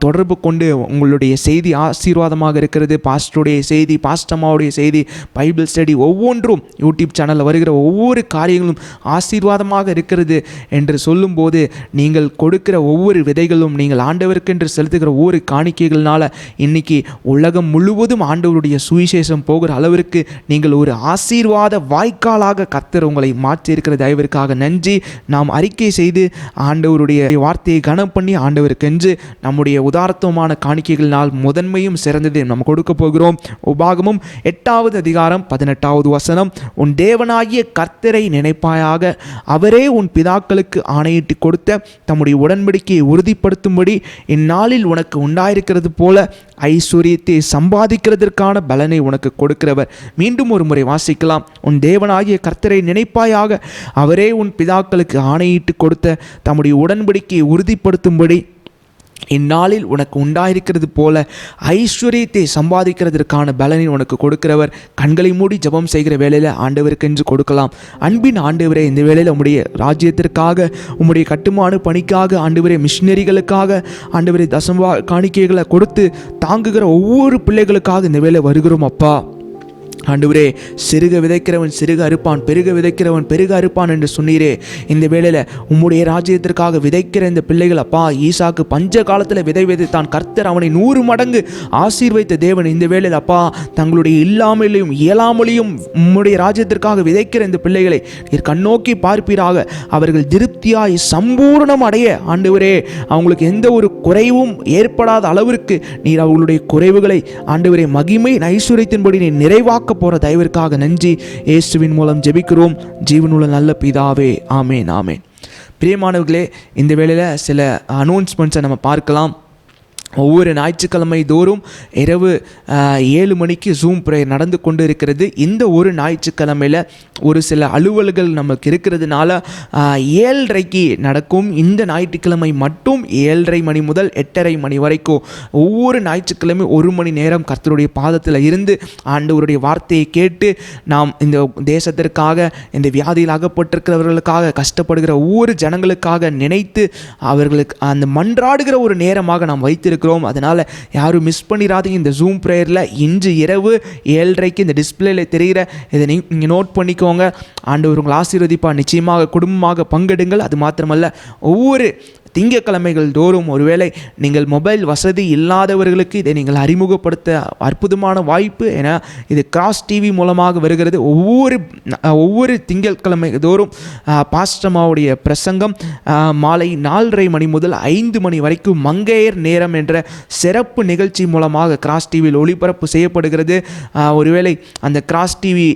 தொடர்பு கொண்டு உங்களுடைய செய்தி ஆசீர்வாதமாக இருக்கிறது. பாஸ்டருடைய செய்தி, பாஸ்டம்மாவுடைய செய்தி, பைபிள் ஸ்டடி ஒவ்வொன்றும் யூடியூப் சேனலில் வருகிற ஒவ்வொரு காரியங்களும் ஆசீர்வாதமாக இருக்கிறது என்று சொல்லும்போது, நீங்கள் கொடுக்கிற ஒவ்வொரு விதைகளும், நீங்கள் ஆண்டவருக்கென்று செலுத்துகிற ஒவ்வொரு காணிக்கைகள்னால இன்னைக்கு உலகம் முழுவதும் ஆண்டவருடைய சுவிசேஷம் போகிற அளவிற்கு நீங்கள் ஒரு ஆசீர்வாத வாய்க்காலாக கர்த்தர் உங்களை மாற்றியிருக்கிற தயவிற்காக நன்றி. நாம் அறிக்கை செய்து ஆண்டவருடைய வார்த்தையை கனம் பண்ணி ஆண்டவருக்கென்று நம்முடைய உதாரத்துவமான காணிக்கைகளினால் முதன்மையும் சிறந்தது நாம் கொடுக்க போகிறோம். உபாகமம் 8வது அதிகாரம் 18வது வசனம், உன் தேவனாகிய கர்த்தரை நினைப்பாயாக, அவரே உன் பிதாக்களுக்கு ஆணையிட்டு கொடுத்த தம்முடைய உடன்படிக்கையை உறுதிப்படுத்தும்படி இந்நாளில் உனக்கு உண்டாயிருக்கிறது போல ஐஸ்வர்யத்தை சம்பாதிக்கிறதற்கான பலனை உனக்கு கொடுக்கிறவர். மீண்டும் ஒரு முறை வாசிக்கலாம். உன் தேவனாகிய கர்த்தரை நினைப்பாயாக, அவரே உன் பிதாக்களுக்கு ஆணையிட்டு கொடுத்த தம்முடைய உடன்படிக்கையை உறுதிப்படுத்தும்படி இந்நாளில் உனக்கு உண்டாயிருக்கிறது போல ஐஸ்வர்யத்தை சம்பாதிக்கிறதற்கான பலனை உனக்கு கொடுக்கிறவர். கண்களை மூடி ஜெபம் செய்கிற வேளையில் ஆண்டவருக்கென்று கொடுக்கலாம். அன்பின் ஆண்டவரே, இந்த வேளையில் உம்முடைய ராஜ்யத்திற்காக, உம்முடைய கட்டுமான பணிக்காக, ஆண்டவரே மிஷினரிகளுக்காக, ஆண்டவரே தசமா காணிக்கைகளை கொடுத்து தாங்குகிற ஒவ்வொரு பிள்ளைகளுக்காக இந்த வேளை வருகிறோம் அப்பா. ஆண்டவரே, சிறுக விதைக்கிறவன் சிறுக அறுப்பான், பெருக விதைக்கிறவன் பெருக அறுப்பான் என்று சொன்னீரே. இந்த வேளையில் உம்முடைய ராஜ்யத்திற்காக விதைக்கிற இந்த பிள்ளைகள் அப்பா, ஈசாக்கு பஞ்ச காலத்தில் விதை விதைத்தான், கர்த்தர் அவனை 100 மடங்கு ஆசீர்வதித்த தேவன். இந்த வேளையில் அப்பா, தங்களுடைய இல்லாமலையும் இயலாமலையும் உம்முடைய ராஜ்யத்திற்காக விதைக்கிற இந்த பிள்ளைகளை நீர் கண்ணோக்கி பார்ப்பீராக. அவர்கள் திருப்தியாய் சம்பூர்ணம் அடைய ஆண்டவரே, அவங்களுக்கு எந்த ஒரு குறைவும் ஏற்படாத அளவிற்கு நீர் அவர்களுடைய குறைவுகளை ஆண்டவரே மகிமை ஐஸ்வர்யத்தின்படி நீர் நிறைவாக்க போற தயவிற்காக நன்றி. இயேசுவின் மூலம் ஜெபிக்கிறோம் ஜீவனுள்ள நல்ல பிதாவே, ஆமேன் ஆமேன். பிரியமானவர்களே, இந்த வேளையில் சில அனௌன்ஸ்மெண்ட்ஸை நம்ம பார்க்கலாம். ஒவ்வொரு ஞாயிற்றுக்கிழமை தோறும் இரவு 7 மணிக்கு ஜூம் ப்ரேயர் நடந்து கொண்டு இருக்கிறது. இந்த ஒரு ஞாயிற்றுக்கிழமையில் ஒரு சில அலுவல்கள் நமக்கு இருக்கிறதுனால 7:30க்கு நடக்கும். இந்த ஞாயிற்றுக்கிழமை மட்டும் 7:30 மணி முதல் 8:30 மணி வரைக்கும் ஒவ்வொரு ஞாயிற்றுக்கிழமை 1 மணி நேரம் கர்த்தருடைய பாதத்தில் இருந்து ஆண்டவருடைய வார்த்தையை கேட்டு நாம் இந்த தேசத்திற்காக, இந்த வியாதியில் அகப்பட்டிருக்கிறவர்களுக்காக, கஷ்டப்படுகிற ஒவ்வொரு ஜனங்களுக்காக நினைத்து அவர்களுக்கு அந்த மன்றாடுகிற ஒரு நேரமாக நாம் வைத்திருக்கிறோம். அதனால் யாரும் மிஸ் பண்ணிடாதீங்க. இந்த ஜூம் ப்ரேயரில் இன்று இரவு 7:30க்கு இந்த டிஸ்பிளேல தெரிகிற இதை நீங்கள் நோட் பண்ணிக்கோங்க. ஆண்டவர் உங்களை ஆசீர்வதிப்பார். நிச்சயமாக குடும்பமாக பங்கெடுங்கள். அது மாத்திரமல்ல, ஒவ்வொரு திங்கட்கிழமைகள் தோறும் ஒருவேளை நீங்கள் மொபைல் வசதி இல்லாதவர்களுக்கு இதை நீங்கள் அறிமுகப்படுத்த அற்புதமான வாய்ப்பு. ஏன்னா இது கிராஸ் டிவி மூலமாக வருகிறது. ஒவ்வொரு திங்கட்கிழமை தோறும் பாஸ்டமாவுடைய பிரசங்கம் மாலை 4:30 மணி முதல் 5 மணி வரைக்கும் மங்கையர் நேரம் என்ற சிறப்பு நிகழ்ச்சி மூலமாக கிராஸ் டிவியில் ஒளிபரப்பு செய்யப்படுகிறது. ஒருவேளை அந்த கிராஸ் டிவி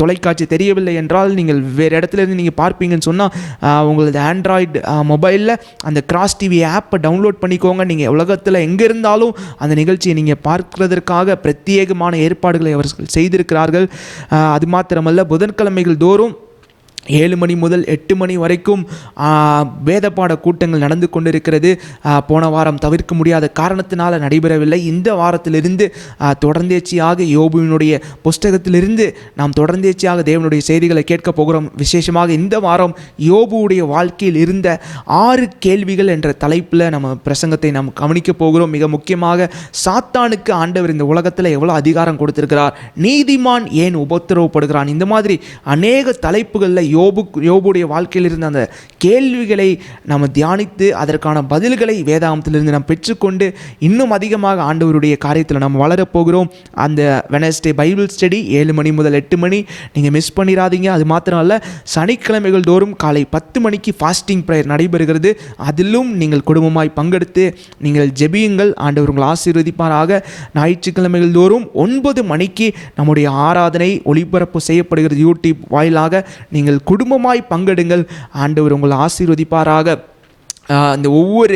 தொலைக்காட்சி தெரியவில்லை என்றால் நீங்கள் வேறு இடத்துலேருந்து நீங்கள் பார்ப்பீங்கன்னு சொன்னால் உங்களது ஆண்ட்ராய்டு மொபைலில் அந்த கிராஸ் டிவி ஆப்பை டவுன்லோட் பண்ணிக்கோங்க. நீங்கள் உலகத்தில் எங்கே இருந்தாலும் அந்த நிகழ்ச்சியை நீங்கள் பார்க்கிறதற்காக பிரத்யேகமான ஏற்பாடுகளை அவர்கள் செய்திருக்கிறார்கள். அது மாத்திரமல்ல, புதன்கிழமைகள் தோறும் 7 மணி முதல் 8 மணி வரைக்கும் வேதப்பாட கூட்டங்கள் நடந்து கொண்டிருக்கிறது. போன வாரம் தவிர்க்க முடியாத காரணத்தினால் நடைபெறவில்லை. இந்த வாரத்திலிருந்து தொடர்ந்தேச்சியாக யோபுவினுடைய புஸ்தகத்திலிருந்து நாம் தொடர்ந்தேச்சியாக தேவனுடைய செய்திகளை கேட்க போகிறோம். விசேஷமாக இந்த வாரம் யோபுவுடைய வாழ்க்கையில் இருந்த 6 கேள்விகள் என்ற தலைப்பில் நம்ம பிரசங்கத்தை நாம் கவனிக்க போகிறோம். மிக முக்கியமாக, சாத்தானுக்கு ஆண்டவர் இந்த உலகத்தில் எவ்வளோ அதிகாரம் கொடுத்திருக்கிறார், நீதிமான் ஏன் உபத்திரவப்படுகிறான், இந்த மாதிரி அநேக தலைப்புகளில் யோபுடைய வாழ்க்கையில் இருந்த அந்த கேள்விகளை நாம் தியானித்து அதற்கான பதில்களை வேதாகமத்திலிருந்து நாம் பெற்றுக்கொண்டு இன்னும் அதிகமாக ஆண்டவருடைய காரியத்தில் நாம் வளரப்போகிறோம். அந்த வெனஸ்டே பைபிள் ஸ்டடி 7 மணி முதல் 8 மணி நீங்கள் மிஸ் பண்ணிடாதீங்க. அது மாத்திரம் அல்ல, சனிக்கிழமைகள் தோறும் காலை 10 மணிக்கு ஃபாஸ்டிங் ப்ரேயர் நடைபெறுகிறது. அதிலும் நீங்கள் குடும்பமாய் பங்கெடுத்து நீங்கள் ஜெபியுங்கள். ஆண்டவர் உங்களை ஆசீர்வதிப்பாராக. ஞாயிற்றுக்கிழமைகள் தோறும் 9 மணிக்கு நம்முடைய ஆராதனை ஒளிபரப்பு செய்யப்படுகிறது. யூடியூப் வாயிலாக நீங்கள் குடும்பமாய் பங்கெடுங்கள். ஆண்டவர் உங்களை ஆசீர்வதிப்பாராக. இந்த ஒவ்வொரு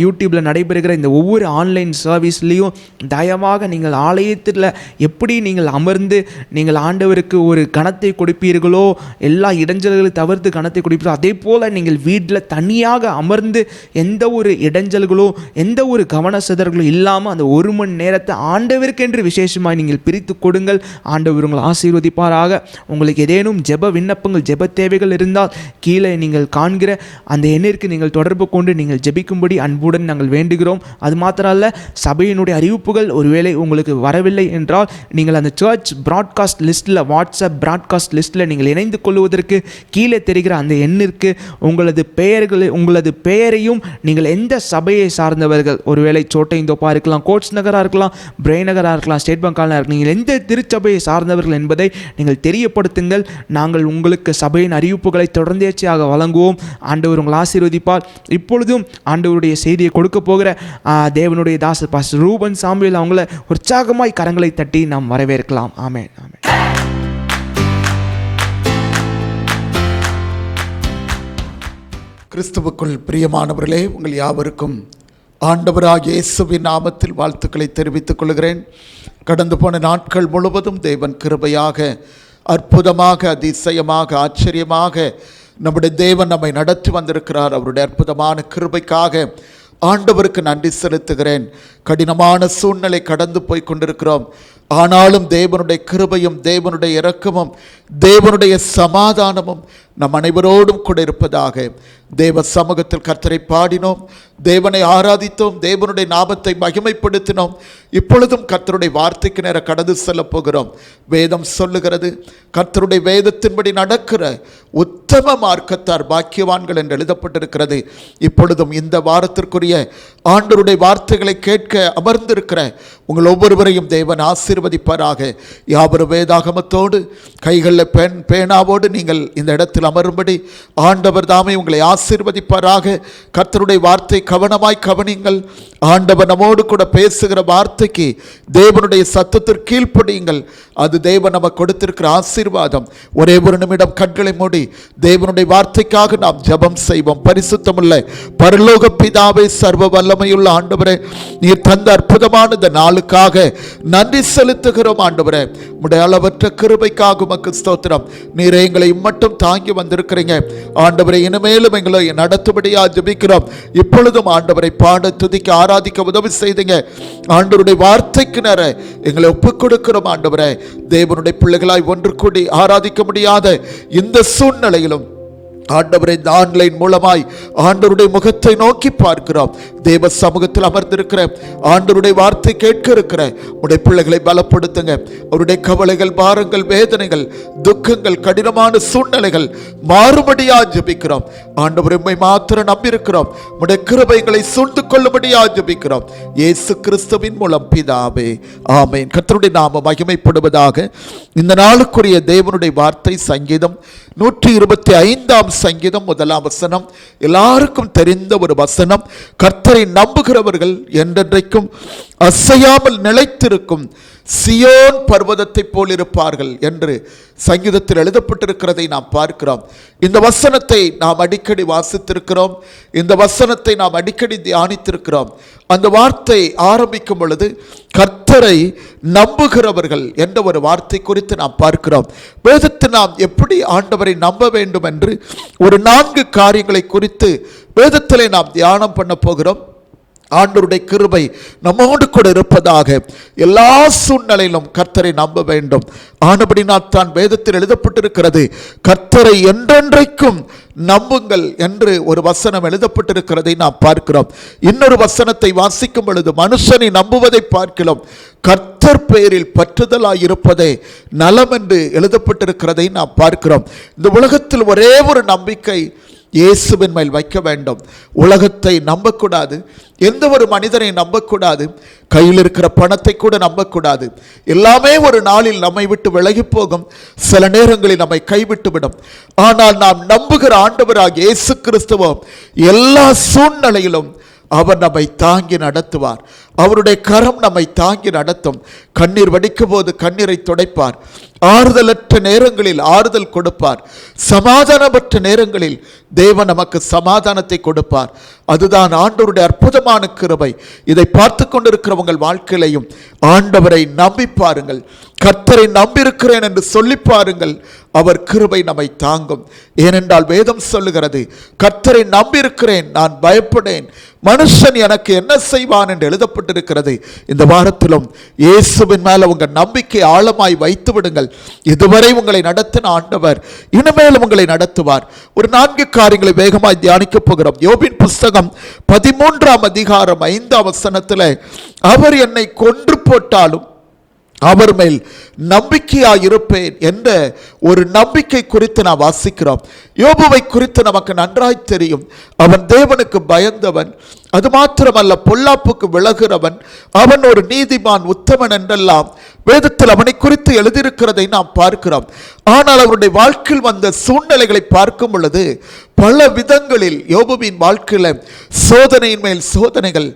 யூடியூப்பில் நடைபெறுகிற இந்த ஒவ்வொரு ஆன்லைன் சர்வீஸ்லேயும் தயவாக நீங்கள் ஆலயத்தில் எப்படி நீங்கள் அமர்ந்து நீங்கள் ஆண்டவருக்கு ஒரு கணத்தை கொடுப்பீர்களோ, எல்லா இடைஞ்சல்களை தவிர்த்து கணத்தை கொடுப்பீர்களோ, அதே போல் நீங்கள் வீட்டில் தனியாக அமர்ந்து எந்த ஒரு இடைஞ்சல்களோ எந்த ஒரு கவன சிதறல்களோ இல்லாமல் அந்த 1 மணி நேரத்தை ஆண்டவருக்கென்று விசேஷமாக நீங்கள் பிரித்து கொடுங்கள். ஆண்டவர் உங்களை ஆசீர்வதிப்பாராக. உங்களுக்கு ஏதேனும் ஜெப விண்ணப்பங்கள், ஜெப தேவைகள் இருந்தால் கீழே நீங்கள் காண்கிற அந்த எண்ணிற்கு நீங்கள் தொடர்பு தொடர்பு கொண்டு நீங்கள் ஜெபிக்கும்படி அன்புடன் நாங்கள் வேண்டுகிறோம். அது மாத்திரம் அல்ல, சபையினுடைய அறிவிப்புகள் ஒருவேளை உங்களுக்கு வரவில்லை என்றால் நீங்கள் அந்த சர்ச் ப்ராட்காஸ்ட் லிஸ்ட்டில், வாட்ஸ்அப் ப்ராட்காஸ்ட் லிஸ்ட்டில் நீங்கள் இணைந்து கொள்வதற்கு கீழே தெரிகிற அந்த எண்ணிற்கு உங்களது பெயரையும் நீங்கள் எந்த சபையை சார்ந்தவர்கள், ஒருவேளை சோட்டைந்தோப்பா இருக்கலாம், கோட்ஸ் நகராக இருக்கலாம், பிரெய் நகராக இருக்கலாம், ஸ்டேட் பேங்காக இருக்கலாம், நீங்கள் எந்த திருச்சபையை சார்ந்தவர்கள் என்பதை நீங்கள் தெரியப்படுத்துங்கள். நாங்கள் உங்களுக்கு சபையின் அறிவிப்புகளை தொடர்ந்தேர்ச்சியாக வழங்குவோம். ஆண்டவர் உங்களை ஆசீர்வதிப்பார். இப்பொழுதும் ஆண்டவருடைய செய்தியை கொடுக்க போகிற தேவனுடைய தாசர் பாஸ்டர் ரூபன் சாமுவேல் அவங்கள உற்சாகமாய் கரங்களை தட்டி நாம் வரவேற்கலாம். ஆமென், ஆமென். கிறிஸ்துவுக்குள் பிரியமானவர்களே, உங்கள் யாவருக்கும் ஆண்டவராகிய இயேசுவின் நாமத்தில் வாழ்த்துக்களை தெரிவித்துக் கொள்கிறேன். கடந்து போன நாட்கள் முழுவதும் தேவன் கிருபையாக, அற்புதமாக, அதிசயமாக, ஆச்சரியமாக நம்முடைய தேவன் நம்மை நடத்தி வந்திருக்கிறார். அவருடைய அற்புதமான கிருபைக்காக ஆண்டவருக்கு நன்றி செலுத்துகிறேன். கடினமான சூழ்நிலை கடந்து போய் கொண்டிருக்கிறோம். ஆனாலும் தேவனுடைய கிருபையும், தேவனுடைய இரக்கமும், தேவனுடைய சமாதானமும் நம் அனைவரோடும் கூட இருப்பதாக தேவ சமூகத்தில் கர்த்தரை பாடினோம், தேவனை ஆராதித்தோம், தேவனுடைய நாமத்தை மகிமைப்படுத்தினோம். இப்பொழுதும் கர்த்தருடைய வார்த்தைக்கு நேர கடந்து செல்ல போகிறோம். வேதம் சொல்லுகிறது, கர்த்தருடைய வேதத்தின்படி நடக்கிற உத்தம மார்க்கத்தார் பாக்கியவான்கள் என்று எழுதப்பட்டிருக்கிறது. இப்பொழுதும் இந்த வாரத்திற்குரிய ஆண்டவருடைய வார்த்தைகளை கேட்க அமர்ந்திருக்கிற உங்கள் ஒவ்வொருவரையும் தேவன் ஆசீர்வதிப்பாராக. யாவரும் வேதாகமத்தோடு கைகளில் பேனாவோடு நீங்கள் இந்த இடத்தில் அமரும்படி ஆண்டவர் தாமே உங்களை ஆசீர்வதிப்பாராக. கர்த்தருடைய வார்த்தை கவனமாய் கவனிங்கள். ஆண்டவர் நம்மோடு கூட பேசுகிற வார்த்தைக்கு, தேவனுடைய சத்தத்திற்கு கீழ்ப்படியுங்கள். அது தேவன் நமக்கு கொடுத்திருக்கிற ஆசீர்வாதம். ஒரே ஒரு நிமிடம் கண்களை மூடி தேவனுடைய வார்த்தைக்காக நாம் ஜெபம் செய்வோம். பரிசுத்தமுள்ள பரலோக பிதாவே, சர்வ வல்லமையுள்ள ஆண்டவரே, நீர் தந்த அற்புதமான இந்த நாளுக்காக நன்றி செலுத்துகிறோம். ஆண்டவரே, உம்முடைய அளவற்ற கிருபைக்காக உமக்கு ஸ்தோத்திரம். நீர் எங்களை மட்டும் தாங்கி வந்திருக்கிறீங்க. ஆண்டவரை இனிமேலும் எங்களை நடத்தும்படியா ஜெபிக்கிறோம். இப்பொழுதும் ஆண்டவரை பாட, துதிக்க, ஆராதிக்க உதவி செய்துங்க. ஆண்டவருடைய வார்த்தைக்கு நேர எங்களை ஒப்புக் கொடுக்கிறோம். ஆண்டவரே, தேவனுடைய பிள்ளைகளாய் ஒன்று கூடி ஆராதிக்க முடியாத இந்த சூழ்நிலையிலும் ஆண்டவரை இந்த ஆன்லைன் மூலமாய் ஆண்டவருடைய முகத்தை நோக்கி பார்க்கிறோம். தேவ சமூகத்தில் அமர்ந்திருக்கிற ஆண்டவருடைய வார்த்தை கேட்க இருக்கிற உடைய பிள்ளைகளை பலப்படுத்துங்க. அவருடைய கவலைகள், பாரங்கள், வேதனைகள், துக்கங்கள், கடினமான சூழ்நிலைகள் மாறுபடியா ஜெபிக்கிறோம். ஆண்டவர் உம்மை மாத்திரம் நம்பியிருக்கிறோம். உடைய கிருபைகளை சூழ்ந்து கொள்ளும்படியா ஜெபிக்கிறோம். இயேசு கிறிஸ்துவின் மூலம் பிதாவே, ஆமென். கர்த்தருடைய நாமம் மகிமைப்படுவதாக. இந்த நாளுக்குரிய தேவனுடைய வார்த்தை சங்கீதம் 125 சங்கீதம் 1 வசனம். எல்லாருக்கும் தெரிந்த ஒரு வசனம். கர்த்தரை நம்புகிறவர்கள் என்றென்றைக்கும் அசையாமல் நிலைத்திருக்கும் சியோன் பர்வதத்தை போல் இருப்பார்கள் என்று சங்கீதத்தில் எழுதப்பட்டிருக்கிறதை நாம் பார்க்கிறோம். இந்த வசனத்தை நாம் அடிக்கடி வாசித்திருக்கிறோம். இந்த வசனத்தை நாம் அடிக்கடி தியானித்திருக்கிறோம். அந்த வார்த்தை ஆரம்பிக்கும் பொழுது கர்த்தரை நம்புகிறவர்கள் என்ற ஒரு வார்த்தை குறித்து நாம் பார்க்கிறோம். வேதத்தில் நாம் எப்படி ஆண்டவரை நம்ப வேண்டும் என்று ஒரு 4 காரியங்களை குறித்து வேதத்திலே நாம் தியானம் பண்ண போகிறோம். ஆண்டவருடைய கிருபை நம்மோடு கூட இருப்பதாக. எல்லா சூழ்நிலையிலும் கர்த்தரை நம்ப வேண்டும். ஆனபடினால் தான் வேதத்தில் எழுதப்பட்டிருக்கிறது, கர்த்தரை என்றென்றைக்கும் நம்புங்கள் என்று ஒரு வசனம் எழுதப்பட்டிருக்கிறதை நாம் பார்க்கிறோம். இன்னொரு வசனத்தை வாசிக்கும் பொழுது, மனுஷனை நம்புவதை பார்க்கிறோம், கர்த்தர் பெயரில் பற்றுதலாய் இருப்பதே நலம் என்று எழுதப்பட்டிருக்கிறதை நாம் பார்க்கிறோம். இந்த உலகத்தில் ஒரே ஒரு நம்பிக்கை இயேசுவின் மேல் வைக்க வேண்டும். உலகத்தை நம்பக்கூடாது, எந்த ஒரு மனிதனை நம்பக்கூடாது, கையில் இருக்கிற பணத்தை கூட நம்பக்கூடாது. எல்லாமே ஒரு நாளில் நம்மை விட்டு விலகி போகும். சில நேரங்களில் நம்மை கைவிட்டு விடும். ஆனால் நாம் நம்புகிற ஆண்டவராகிய இயேசு கிறிஸ்துவோ எல்லா சூழ்நிலையிலும் அவர் நம்மை தாங்கி நடத்துவார். அவருடைய கரம் நம்மை தாங்கி நடத்தும். கண்ணீர் வடிக்கும் போது கண்ணீரை துடைப்பார். ஆறுதலற்ற நேரங்களில் ஆறுதல் கொடுப்பார். சமாதானமற்ற நேரங்களில் தேவன் நமக்கு சமாதானத்தை கொடுப்பார். அதுதான் ஆண்டவருடைய அற்புதமான கிருபை. இதை பார்த்து கொண்டிருக்கிற உங்கள் வாழ்க்கையிலையும் ஆண்டவரை நம்பி பாருங்கள். கர்த்தரை நம்பியிருக்கிறேன் என்று சொல்லி பாருங்கள், அவர் கிருபை நம்மை தாங்கும். ஏனென்றால் வேதம் சொல்லுகிறது, கர்த்தரை நம்பியிருக்கிறேன், நான் பயப்படேன், மனுஷன் எனக்கு என்ன செய்வான் என்று எழுதப்பட்டிருக்கிறது. இந்த வாரத்திலும் இயேசுவின் மேல உங்கள் நம்பிக்கை ஆழமாய் வைத்து விடுங்கள். இதுவரை உங்களை நடத்தின ஆண்டவர் இனிமேல் உங்களை நடத்துவார். ஒரு 4 காரியங்களை வேகமாய் தியானிக்க போகிறோம். யோபின் புஸ்தகம் 13ஆம் அதிகாரம் 5ஆம் வசனத்தில், அவர் என்னை கொன்று போட்டாலும் அவர் மேல் நம்பிக்கையாய் இருப்பேன் என்ற ஒரு நம்பிக்கை குறித்து நாம் வாசிக்கிறோம். யோபுவை குறித்து நமக்கு நன்றாய் தெரியும். அவன் தேவனுக்கு பயந்தவன், அது மாத்திரமல்ல பொல்லாப்புக்கு விலகிறவன், அவன் ஒரு நீதிமான், உத்தமன் என்றெல்லாம் வேதத்தில் அவனை குறித்து எழுதியிருக்கிறதை நாம் பார்க்கிறோம். ஆனால் அவருடைய வாழ்க்கையில் வந்த சூழ்நிலைகளை பார்க்கும் பொழுது பல விதங்களில் யோபுவின் வாழ்க்கையில் சோதனையின் மேல் சோதனைகள்,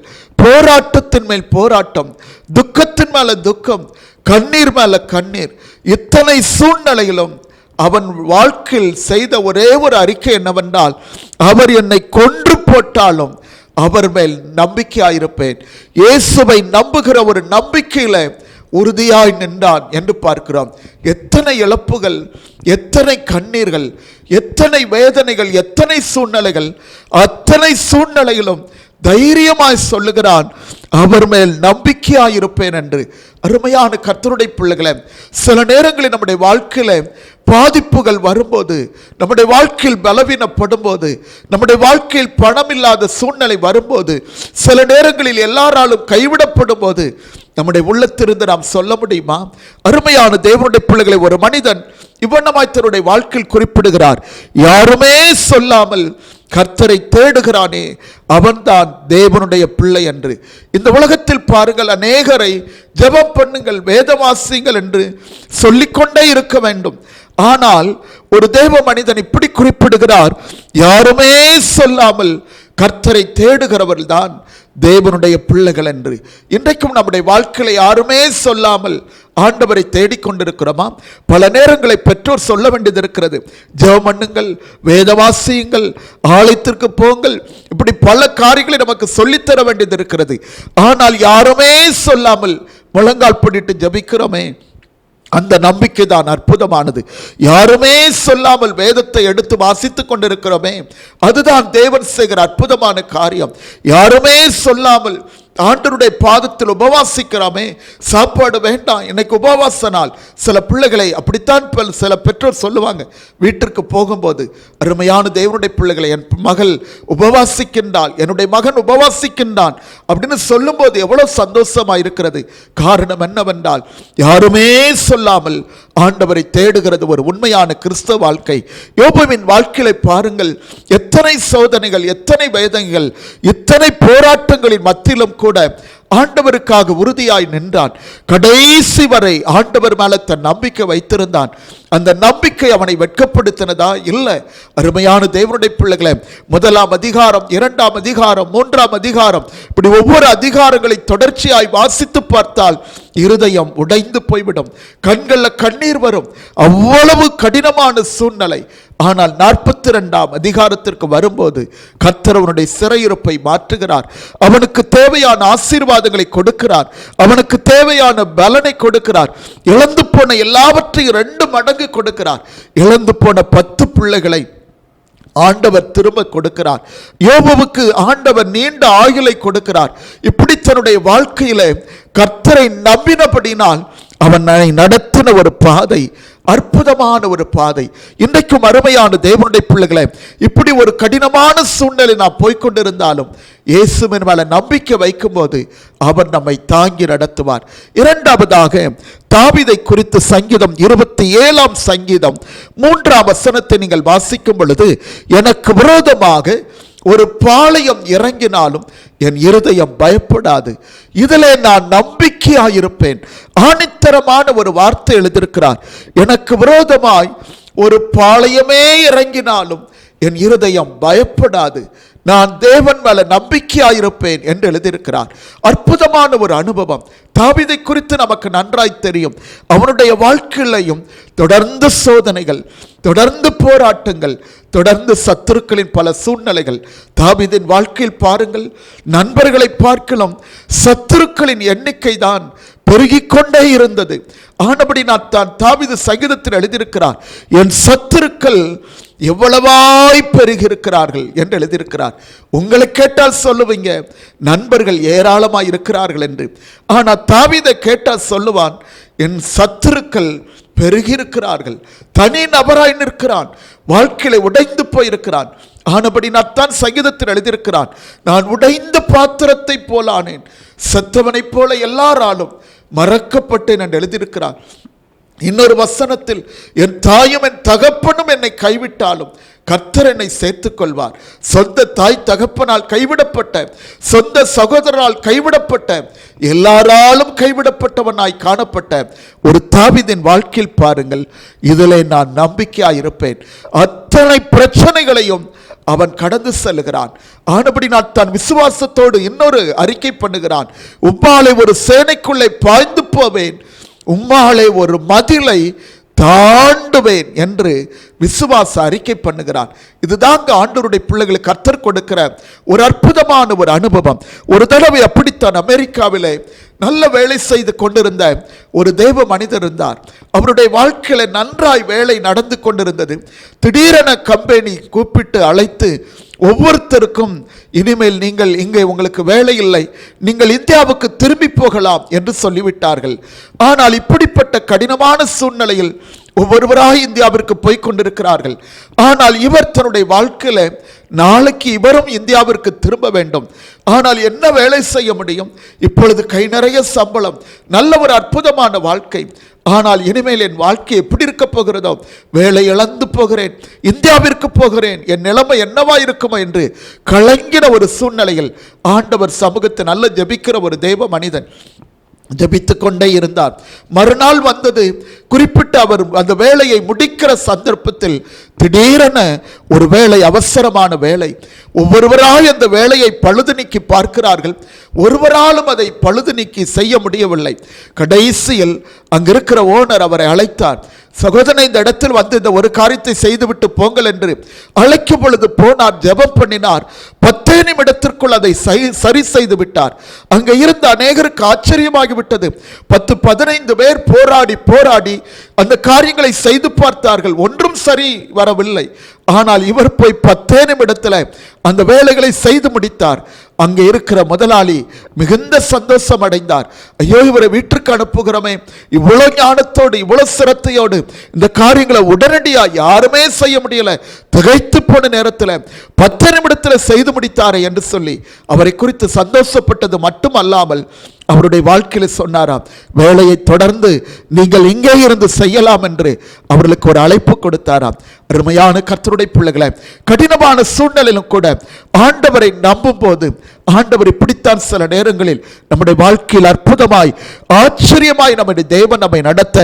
போராட்டத்தின் மேல் போராட்டம், துக்கத்தின் மேல துக்கம், கண்ணீர் மேல கண்ணீர், இத்தனை சூழ்நிலையிலும் அவன் வாழ்க்கையில் செய்த ஒரே ஒரு அறிக்கை என்னவென்றால், அவர் என்னை கொன்று போட்டாலும் அவர் மேல் நம்பிக்கையாயிருப்பேன். இயேசுவை நம்புகிற ஒரு நம்பிக்கையில உறுதியாய் நின்றான் என்று பார்க்கிறோம். எத்தனை இழப்புகள், எத்தனை கண்ணீர்கள், எத்தனை வேதனைகள், எத்தனை சூழ்நிலைகள், அத்தனை சூழ்நிலையிலும் தைரியமாய் சொல்லுகிறான், அவர் மேல் நம்பிக்கையாயிருப்பேன் என்று. அருமையான கர்த்தருடைய பிள்ளைகளே, சில நேரங்களில் நம்முடைய வாழ்க்கையில பாதிப்புகள் வரும்போது, நம்முடைய வாழ்க்கையில் பலவீனப்படும் போது, நம்முடைய வாழ்க்கையில் பணம் இல்லாத சூழ்நிலை வரும்போது, சில நேரங்களில் எல்லாராலும் கைவிடப்படும் போது நம்முடைய உள்ளத்திலிருந்து நாம் சொல்ல முடியுமா? அருமையான தேவனுடைய பிள்ளைகளை ஒரு மனிதன் இவ்வண்ணமாய் தன்னுடைய வாழ்க்கையில் குறிப்பிடுகிறார், யாருமே சொல்லாமல் கர்த்தரை தேடுகிறானே அவன்தான் தேவனுடைய பிள்ளை என்று. இந்த உலகத்தில் பாருங்கள், அநேகரை ஜெபம் பண்ணுங்கள், வேதவாசிங்கள் என்று சொல்லிக்கொண்டே இருக்க வேண்டும். ஆனால் ஒரு தேவ மனிதன் இப்படி குறிப்பிடுகிறார், யாருமே சொல்லாமல் கர்த்தரை தேடுகிறவர்கள் தான் தேவனுடைய பிள்ளைகள் என்று. இன்றைக்கும் நம்முடைய வாழ்க்கையில யாருமே சொல்லாமல் ஆண்டவரை தேடிக்கொண்டிருக்கிறோமா? பல நேரங்களை பெற்றோர் சொல்ல வேண்டியது இருக்கிறது. ஜெபம் பண்ணுங்கள், வேதவாசியுங்கள், ஆலயத்திற்கு போங்கள், இப்படி பல காரியங்களை நமக்கு சொல்லித்தர வேண்டியது இருக்கிறது. ஆனால் யாருமே சொல்லாமல் முழங்கால் படிட்டு ஜெபிக்கிறோமே, அந்த நம்பிக்கை தான் அற்புதமானது. யாருமே சொல்லாமல் வேதத்தை எடுத்து வாசித்துக் கொண்டிருக்கிறோமே, அதுதான் தேவன் செய்கிற அற்புதமான காரியம். யாருமே சொல்லாமல் ஆண்டவருடைய பாதத்தில் உபவாசிக்கிறோமே, சாப்பாடு வேண்டாம் இன்னைக்கு உபவாச நாள். சில பிள்ளைகளை அப்படித்தான் சில பெற்றோர் சொல்லுவாங்க வீட்டிற்கு போகும்போது, அருமையான தேவனுடைய பிள்ளைகளை, என் மகள் உபவாசிக்கின்றாள், என்னுடைய மகன் உபவாசிக்கின்றான் அப்படின்னு சொல்லும்போது எவ்வளவு சந்தோஷமா இருக்கிறது. காரணம் என்னவென்றால், யாருமே சொல்லாமல் ஆண்டவரை தேடுகிறது ஒரு உண்மையான கிறிஸ்தவ வாழ்க்கை. யோபுவின் வாழ்க்கையை பாருங்கள், எத்தனை சோதனைகள், எத்தனை வேதனைகள், இத்தனை போராட்டங்களின் மத்தியிலும் கூட ஆண்டவருக்காக உறுதியாய் நின்றான். கடைசி வரை ஆண்டவர் மேல தன் நம்பிக்கை வைத்திருந்தான். அந்த நம்பிக்கை அவனை வெட்கப்படுத்தினதா? இல்லை. அருமையான தேவனுடைய பிள்ளைகளே, 1ஆம் அதிகாரம், 2ஆம் அதிகாரம், 3ஆம் அதிகாரம், இப்படி ஒவ்வொரு அதிகாரங்களை தொடர்ச்சியாய் வாசித்து பார்த்தால் இருதயம் உடைந்து போய்விடும், கண்கள்ல கண்ணீர் வரும். அவ்வளவு கடினமான சூழ்நிலை. ஆனால் 42ஆம் அதிகாரத்திற்கு வரும்போது கர்த்தர் அவனுடைய சிறையிருப்பை மாற்றுகிறார். அவனுக்கு தேவையான ஆசீர்வாதங்களை கொடுக்கிறார், அவனுக்கு தேவையான பலனை கொடுக்கிறார். இழந்து போன எல்லாவற்றையும் 2 மடங்கு கொடுக்கிறார். இழந்து போன 10 பிள்ளைகளை ஆண்டவர் திரும்ப கொடுக்கிறார். யோபுவுக்கு ஆண்டவர் நீண்ட ஆயுளை கொடுக்கிறார். இப்படி தன்னுடைய வாழ்க்கையில கர்த்தரை நம்பினபடினால் அவனை நடத்தின ஒரு பாதை அற்புதமான ஒரு பாதை. இன்றைக்கும் அருமையான தேவனுடைய பிள்ளைகளை, இப்படி ஒரு கடினமான சூழ்நிலை நாம் போய்கொண்டிருந்தாலும் இயேசுவின் மேல நம்பிக்கை வைக்கும் போது அவர் நம்மை தாங்கி நடத்துவார். இரண்டாவதாக தாவீதை குறித்து சங்கீதம் 27ஆம் சங்கீதம் 3ஆம் வசனத்தை நீங்கள் வாசிக்கும் பொழுது, எனக்கு விரோதமாக ஒரு பாளையம் இறங்கினாலும் என் இருதயம் பயப்படாது, இதிலே நான் நம்பிக்கையாயிருப்பேன். ஆணித்தரமான ஒரு வார்த்தை எழுதியிருக்கிறார். எனக்கு விரோதமாய் ஒரு பாளையமே இறங்கினாலும் என் இருதயம் பயப்படாது, நான் தேவன் மேல நம்பிக்கையாயிருப்பேன் என்று எழுதியிருக்கிறார். அற்புதமான ஒரு அனுபவம். தாவீதை குறித்து நமக்கு நன்றாய் தெரியும். அவனுடைய வாழ்க்கையிலையும் தொடர்ந்து சோதனைகள், தொடர்ந்து போராட்டங்கள், தொடர்ந்து சத்துருக்களின் பல சூழ்நிலைகள். தாவீதின் வாழ்க்கையில் பாருங்கள், நண்பர்களை பார்க்கலாம், சத்துருக்களின் எண்ணிக்கை தான் பெருகிக் கொண்டே இருந்தது. ஆனபடி நான் தாவீது சங்கீதத்தில் எழுதியிருக்கிறார், என் சத்துருக்கள் எவ்வளவாய் பெருகியிருக்கிறார்கள் என்று எழுதியிருக்கிறார். உங்களை கேட்டால் சொல்லுவீங்க நண்பர்கள் ஏராளமாய் இருக்கிறார்கள் என்று. ஆனால் தாவீதை கேட்டால் சொல்லுவான், என் சத்துருக்கள் பெருகியிருக்கிறார்கள். தனி நபராய் நிற்கிறான், வாழ்க்கையில உடைந்து போயிருக்கிறான். ஆனபடி நான் சங்கீதத்தில் எழுதியிருக்கிறான், நான் உடைந்த பாத்திரத்தை போல ஆனேன், செத்தவனைப் போல எல்லாராலும் மறக்கப்பட்டேன் என்று எழுதியிருக்கிறான். இன்னொரு வசனத்தில், என் தாயும் என் தகப்பனும் என்னை கைவிட்டாலும் கர்த்தர் என்னை சேர்த்துக் கொள்வார். சொந்த தாய் தகப்பனால் கைவிடப்பட்ட, சொந்த சகோதரனால் கைவிடப்பட்ட, எல்லாராலும் கைவிடப்பட்டவனாய் காணப்பட்ட ஒரு தாவீதின் வாழ்க்கையில் பாருங்கள், இதிலே நான் நம்பிக்கையாய் இருப்பேன். அத்தனை பிரச்சனைகளையும் அவன் கடந்து செல்கிறான். ஆனபடி நான் தன் விசுவாசத்தோடு இன்னொரு அறிக்கை பண்ணுகிறான், உம்மாலே ஒரு சேனைக்குள்ளே பாய்ந்து போவேன், உம்மாலே ஒரு மதிலை தாண்டுவேன் என்று விசுவாச அறிக்கை பண்ணுகிறான். இதுதாங்க ஆண்டவருடைய பிள்ளைகளுக்கு கர்த்தர் கொடுக்கிற ஒரு அற்புதமான ஒரு அனுபவம். ஒரு தடவை அப்படித்தான் அமெரிக்காவிலே நல்ல வேலை செய்து கொண்டிருந்த ஒரு தேவ மனிதர் இருந்தார். அவருடைய வாழ்க்கையில நன்றாய் வேலை நடந்து கொண்டிருந்தது. திடீரென கம்பெனி கூப்பிட்டு அழைத்து, ஒவ்வொருத்தருக்கும் இனிமேல் நீங்கள் இங்கே உங்களுக்கு வேலை இல்லை, நீங்கள் இந்தியாவுக்கு திரும்பி போகலாம் என்று சொல்லிவிட்டார்கள். ஆனால் இப்படிப்பட்ட கடினமான சூழ்நிலையில் ஒவ்வொருவராக இந்தியாவிற்கு போய் கொண்டிருக்கிறார்கள். ஆனால் இவர் தன்னுடைய வாழ்க்கையில நாளைக்கு இவரும் இந்தியாவிற்கு திரும்ப வேண்டும். ஆனால் என்ன வேலை செய்ய முடியும்? இப்பொழுது கை நிறைய சம்பளம், நல்ல ஒரு அற்புதமான வாழ்க்கை. ஆனால் இனிமேல் என் வாழ்க்கை எப்படி இருக்க போகிறதோ, வேலை இழந்து போகிறேன், இந்தியாவிற்கு போகிறேன், என் நிலைமை என்னவா இருக்குமோ என்று கலங்கின ஒரு சூழ்நிலையில் ஆண்டவர் சமூகத்தை நல்ல ஜெபிக்கிற ஒரு தேவ மனிதன் ஜெபித்து கொண்டே இருந்தார். மறுநாள் வந்தது. குறிப்பிட்ட அவர் அந்த வேலையை முடிக்கிற சந்தர்ப்பத்தில் திடீரென ஒரு வேலை, அவசரமான வேலை. ஒவ்வொருவராய் அந்த வேலையை பழுது நீக்கி பார்க்கிறார்கள், ஒருவராலும் அதை பழுது நீக்கி செய்ய முடியவில்லை. கடைசியில் அங்கிருக்கிற ஓனர் அவரை அழைத்தார். சகோதரனை, இந்த இடத்தில் வந்து இந்த ஒரு காரியத்தை செய்துவிட்டு போங்கள் என்று அழைக்கும் பொழுது போனார், ஜெபம் பண்ணினார். 10 நிமிடத்திற்குள் அதை சரி செய்து விட்டார். அங்கே இருந்த அநேகருக்கு ஆச்சரியமாகிவிட்டது. 10-15 பேர் போராடி அந்த காரியங்களை செய்து பார்த்தார்கள், ஒன்றும் சரி வரவில்லை. ஆனால் இவர் போய் 10 நிமிடத்தில் அந்த வேலைகளை செய்து முடித்தார். அங்கே இருக்கிற முதலாளி மிகுந்த சந்தோஷம் அடைந்தார். ஐயோ, இவரை வீட்டுக்கு அனுப்புகிறோமே, இவ்வளவு ஞானத்தோடு இவ்வளவு சிரத்தையோடு இந்த காரியங்களை உடனடியாக யாருமே செய்ய முடியல, திகைத்து போன நேரத்தில் 10 நிமிடத்தில் செய்து முடித்தாரே என்று சொல்லி அவரை குறித்து சந்தோஷப்பட்டது மட்டுமல்லாமல் அவருடைய வாழ்க்கையில் சொன்னாராம், வேலையை தொடர்ந்து நீங்கள் இங்கே இருந்து செய்யலாம் என்று அவர்களுக்கு ஒரு அழைப்பு கொடுத்தாராம். அருமையான கர்த்தருடைய பிள்ளைகளை, கடினமான சூழ்நிலையிலும் கூட ஆண்டவரை நம்பும் போது ஆண்டவர் இப்படித்தான் சில நேரங்களில் நம்முடைய வாழ்க்கையில் அற்புதமாய் ஆச்சரியமாய் நம்முடைய தேவன் நம்மை நடத்த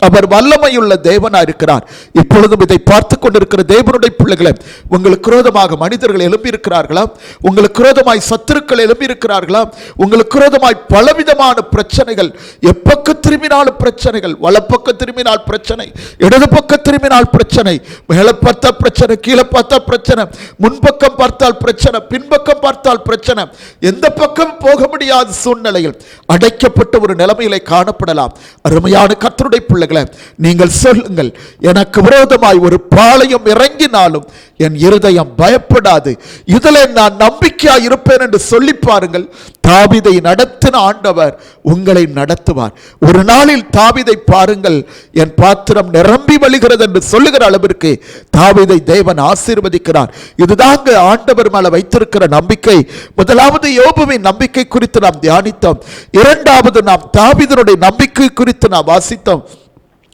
அவர் வல்லமையுள்ள தேவனாய் இருக்கிறார். இப்பொழுதும் இதை பார்த்து கொண்டிருக்கிற தேவனுடைய பிள்ளைகளை, உங்களுக்கு விரோதமாக மனிதர்கள் எழுப்பி இருக்கிறார்களா? உங்களுக்கு விரோதமாய் சத்துருக்கள் எழுப்பி இருக்கிறார்களா? உங்களுக்கு விரோதமாய் பலவிதமான பிரச்சனைகள், எப்பக்கம் திரும்பினாலும் பிரச்சனைகள், வலப்பக்கம் திரும்பினால் பிரச்சனை, இடது பக்கம் திரும்பினால் பிரச்சனை, மேலே பார்த்தா பிரச்சனை, கீழே பார்த்தா பிரச்சனை, முன்பக்கம் பார்த்தால் பிரச்சனை, பின்பக்கம் பார்த்தால் பிரச்சனை, எந்த பக்கம் போக முடியாத சூழ்நிலையில் அடைக்கப்பட்ட ஒரு நிலைமையிலே காணப்படலாம். அருமையான கர்த்தருடைய பிள்ளைகளை, நீங்கள் சொல்லுங்கள், எனக்கு விரோதமாய் ஒரு பாளையம் இறங்கினாலும் என் இருதயம் பயப்படாது, இதில் நான் நம்பிக்கையாய் இருப்பேன் என்று சொல்லி பாருங்கள். தாவீதை நடத்தின ஆண்டவர் உங்களை நடத்துவார். ஒரு நாளில் தாவீதை பாருங்கள், என் பாத்திரம் நிரம்பி வழிகிறது என்று சொல்லுகிற அளவிற்கு தாவீதை தேவன் ஆசீர்வதிக்கிறார். இதுதாங்க ஆண்டவர் மேல வைத்திருக்கிற நம்பிக்கை. முதலாவது யோபுவின் நம்பிக்கை குறித்து நாம் தியானித்தோம். இரண்டாவது நாம் தாவீதினுடைய நம்பிக்கை குறித்து நாம் வாசித்தோம்.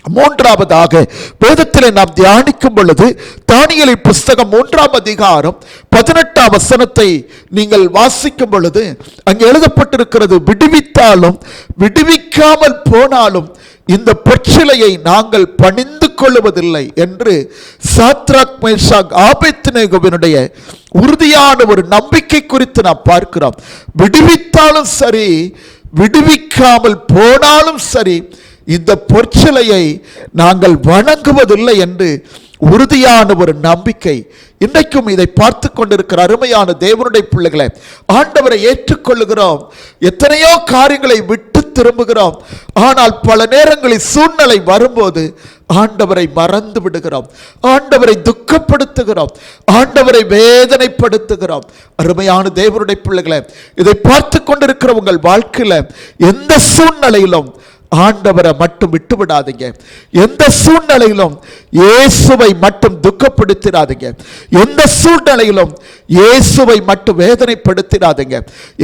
மூன்றாவதாக வேதத்திலே நாம் தியானிக்கும் பொழுது தானியேலின் புஸ்தகம் 3ஆம் அதிகாரம் 18ஆம் வசனத்தை நீங்கள் வாசிக்கும் பொழுது அங்கே எழுதப்பட்டிருக்கிறது, விடுவித்தாலும் விடுவிக்காமல் போனாலும் இந்த பொற்சிலையை நாங்கள் பணிந்து கொள்ளுவதில்லை என்று சாத்ராக், மேஷாக், ஆபேத்நேகோவினுடைய உறுதியான ஒரு நம்பிக்கை குறித்து நாம் பார்க்கிறோம். விடுவித்தாலும் சரி, விடுவிக்காமல் போனாலும் சரி, இந்த பொற்சிலையை நாங்கள் வணங்குவதில்லை என்று உறுதியான ஒரு நம்பிக்கை. இன்றைக்கும் இதை பார்த்து கொண்டிருக்கிற அருமையான தேவனுடைய பிள்ளைகளை, ஆண்டவரை ஏற்றுக்கொள்ளுகிறோம். எத்தனையோ காரியங்களை விட்டு திரும்புகிறோம். ஆனால் பல நேரங்களில் சூழ்நிலை வரும்போது ஆண்டவரை மறந்து விடுகிறோம், ஆண்டவரை துக்கப்படுத்துகிறோம், ஆண்டவரை வேதனைப்படுத்துகிறோம். அருமையான தேவனுடைய பிள்ளைகளை, இதை பார்த்து கொண்டிருக்கிற உங்கள் வாழ்க்கையில எந்த சூழ்நிலையிலும் ஆண்டவரை மட்டும் விட்டு விடாதீங்க. எந்த சூழ்நிலையிலும் இயேசுவை மட்டும் துக்கப்படுத்திடாதீங்க. எந்த சூழ்நிலையிலும் இயேசுவை மட்டும் வேதனைப்படுத்திடாதீங்க.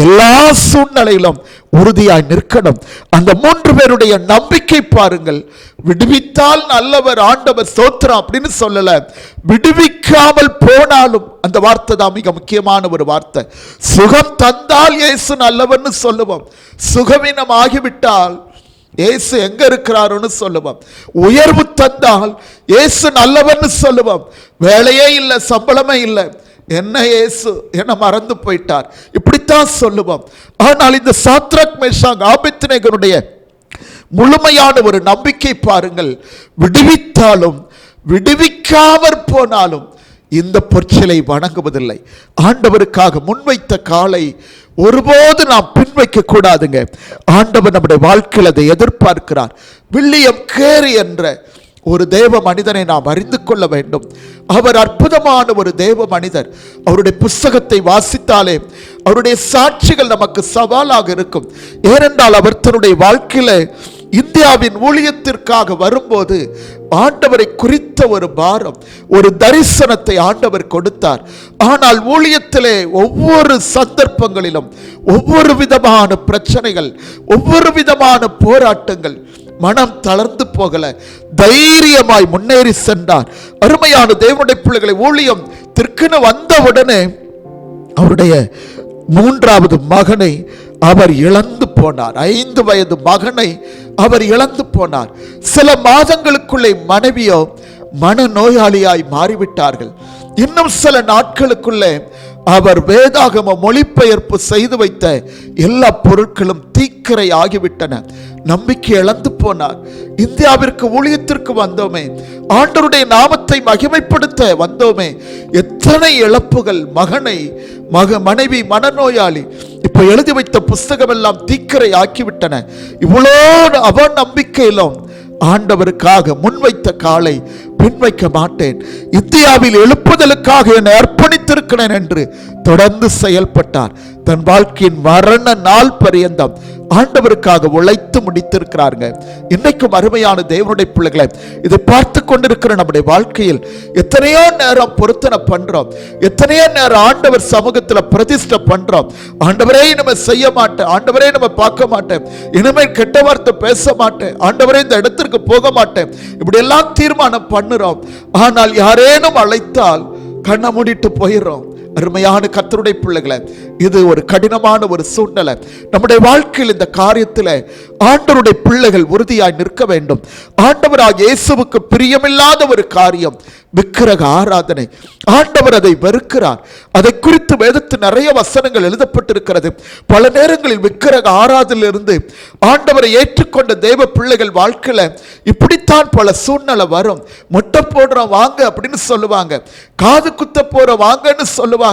எல்லா சூழ்நிலையிலும் உறுதியாய் நிற்கணும். அந்த 3 பேருடைய நம்பிக்கை பாருங்கள். விடுவித்தால் நல்லவர் ஆண்டவர் ஸ்தோத்திரம் அப்படின்னு சொல்லல, விடுவிக்காமல் போனாலும், அந்த வார்த்தை தான் மிக முக்கியமான ஒரு வார்த்தை. சுகம் தந்தால் இயேசு நல்லவர்னு சொல்லுவோம், சுகவீனம் ஆகிவிட்டால் இயேசு எங்க இருக்கிறாருன்னு சொல்லுவோம். உயர்வு தந்தால் இயேசு நல்லவன்னு சொல்லுவோம். வேலையே இல்லை, சம்பளமே இல்லை, என்ன இயேசு என்ன மறந்து போயிட்டார், இப்படித்தான் சொல்லுவோம். ஆனால் இந்த சாத்ராக் மேஷாக் ஆபேத்நேகோவுடைய முழுமையான ஒரு நம்பிக்கை பாருங்கள். விடுவித்தாலும் விடுவிக்காமற் போனாலும் இந்த பொற்சிலை வணங்குவதில்லை. ஆண்டவருக்காக முன்வைத்த காலை ஒருபோது நாம் பின்வைக்க கூடாதுங்க. ஆண்டவர் நம்முடைய வாழ்க்கையில் அதை எதிர்பார்க்கிறார். வில்லியம் கேரி என்ற ஒரு தேவ மனிதனை நாம் அறிந்து கொள்ள வேண்டும். அவர் அற்புதமான ஒரு தேவ மனிதர். அவருடைய புஸ்தகத்தை வாசித்தாலே அவருடைய சாட்சிகள் நமக்கு சவாலாக இருக்கும். ஏனென்றால் அவர் தன்னுடைய வாழ்க்கையில இந்தியாவின் ஊழியத்திற்காக வரும்போது ஆண்டவரை குறித்த ஒரு பாரம், ஒரு தரிசனத்தை ஆண்டவர் கொடுத்தார். ஆனால் ஊழியத்திலே ஒவ்வொரு சந்தர்ப்பங்களிலும் ஒவ்வொரு விதமான பிரச்சனைகள், ஒவ்வொரு விதமான போராட்டங்கள், மனம் தளர்ந்து போகல, தைரியமாய் முன்னேறி சென்றார். அருமையான தேவனுடைய பிள்ளைகளை, ஊழியம் திற்குன்னு வந்தவுடனே அவருடைய 3வது மகனை அவர் இழந்து போனார். 5 வயது மகனை அவர் இழந்து போனார். சில மாதங்களுக்குள்ளே மனைவியோ மனநோயாளியாய் மாறிவிட்டார்கள். இன்னும் சில நாட்களுக்குள்ளே அவர் வேதாகம மொழிபெயர்ப்பு செய்து வைத்த எல்லா பொருட்களும் தீக்கிரை ஆகிவிட்டன. நம்பிக்கை இழந்து போனார். இந்தியாவிற்கு ஊழியத்திற்கு வந்தோமே, ஆண்டவருடைய நாமத்தை மகிமைப்படுத்த வந்தோமே, எத்தனை இழப்புகள். மனைவி மனநோயாளி, இப்ப எழுதி வைத்த புஸ்தகம் எல்லாம் தீக்கிரை ஆக்கிவிட்டன. இவ்வளோ அவநம்பிக்கையிலும் ஆண்டவருக்காக முன்வைத்த காலை பின்வைக்க மாட்டேன், இந்தியாவில் எழுப்புதலுக்காக என்னை அர்ப்பணித்திருக்கிறேன் என்று தொடர்ந்து செயல்பட்டார். தன் வாழ்க்கையின் மரண நாள் பரியந்தம் ஆண்டவருக்காக உழைத்து முடித்திருக்கிறார்கள். இன்றைக்கும் அருமையான தேவனுடைய பிள்ளைகளை, இதை பார்த்து கொண்டிருக்கிற நம்முடைய வாழ்க்கையில் எத்தனையோ நேரம் பொருத்தனை பண்றோம், எத்தனையோ நேரம் ஆண்டவர் சமூகத்தில் பிரதிஷ்டை பண்றோம். ஆண்டவரே நம்ம செய்ய மாட்டேன், ஆண்டவரே நம்ம பார்க்க மாட்டேன், இனிமேல் கெட்ட வார்த்தை பேச மாட்டேன், ஆண்டவரே இந்த இடத்திற்கு போக மாட்டேன், இப்படி எல்லாம் தீர்மானம் பண்ணுறோம். ஆனால் யாரேனும் அழைத்தால் கண்ணை மூடிட்டு போயிடுறோம். அருமையான கர்த்தருடைய பிள்ளைகளை, இது ஒரு கடினமான ஒரு சூழ்நிலை. நம்முடைய வாழ்க்கையில் இந்த காரியத்தில் ஆண்டவருடைய பிள்ளைகள் உறுதியாய் நிற்க வேண்டும். ஆண்டவராக இயேசுவுக்கு பிரியமில்லாத ஒரு காரியம் விக்கிரக ஆராதனை. ஆண்டவர் அதை வெறுக்கிறார். அதை குறித்து வேதத்தில் நிறைய வசனங்கள் எழுதப்பட்டிருக்கிறது. பல நேரங்களில் விக்கிரக ஆராதனையிலிருந்து ஆண்டவரை ஏற்றுக்கொண்ட தேவ பிள்ளைகள் வாழ்க்கையில இப்படித்தான் பல சூழ்நிலை வரும். மொட்டை போடுறோம் வாங்க அப்படின்னு சொல்லுவாங்க, காது குத்த போற வாங்கன்னு சொல்லுவாங்க.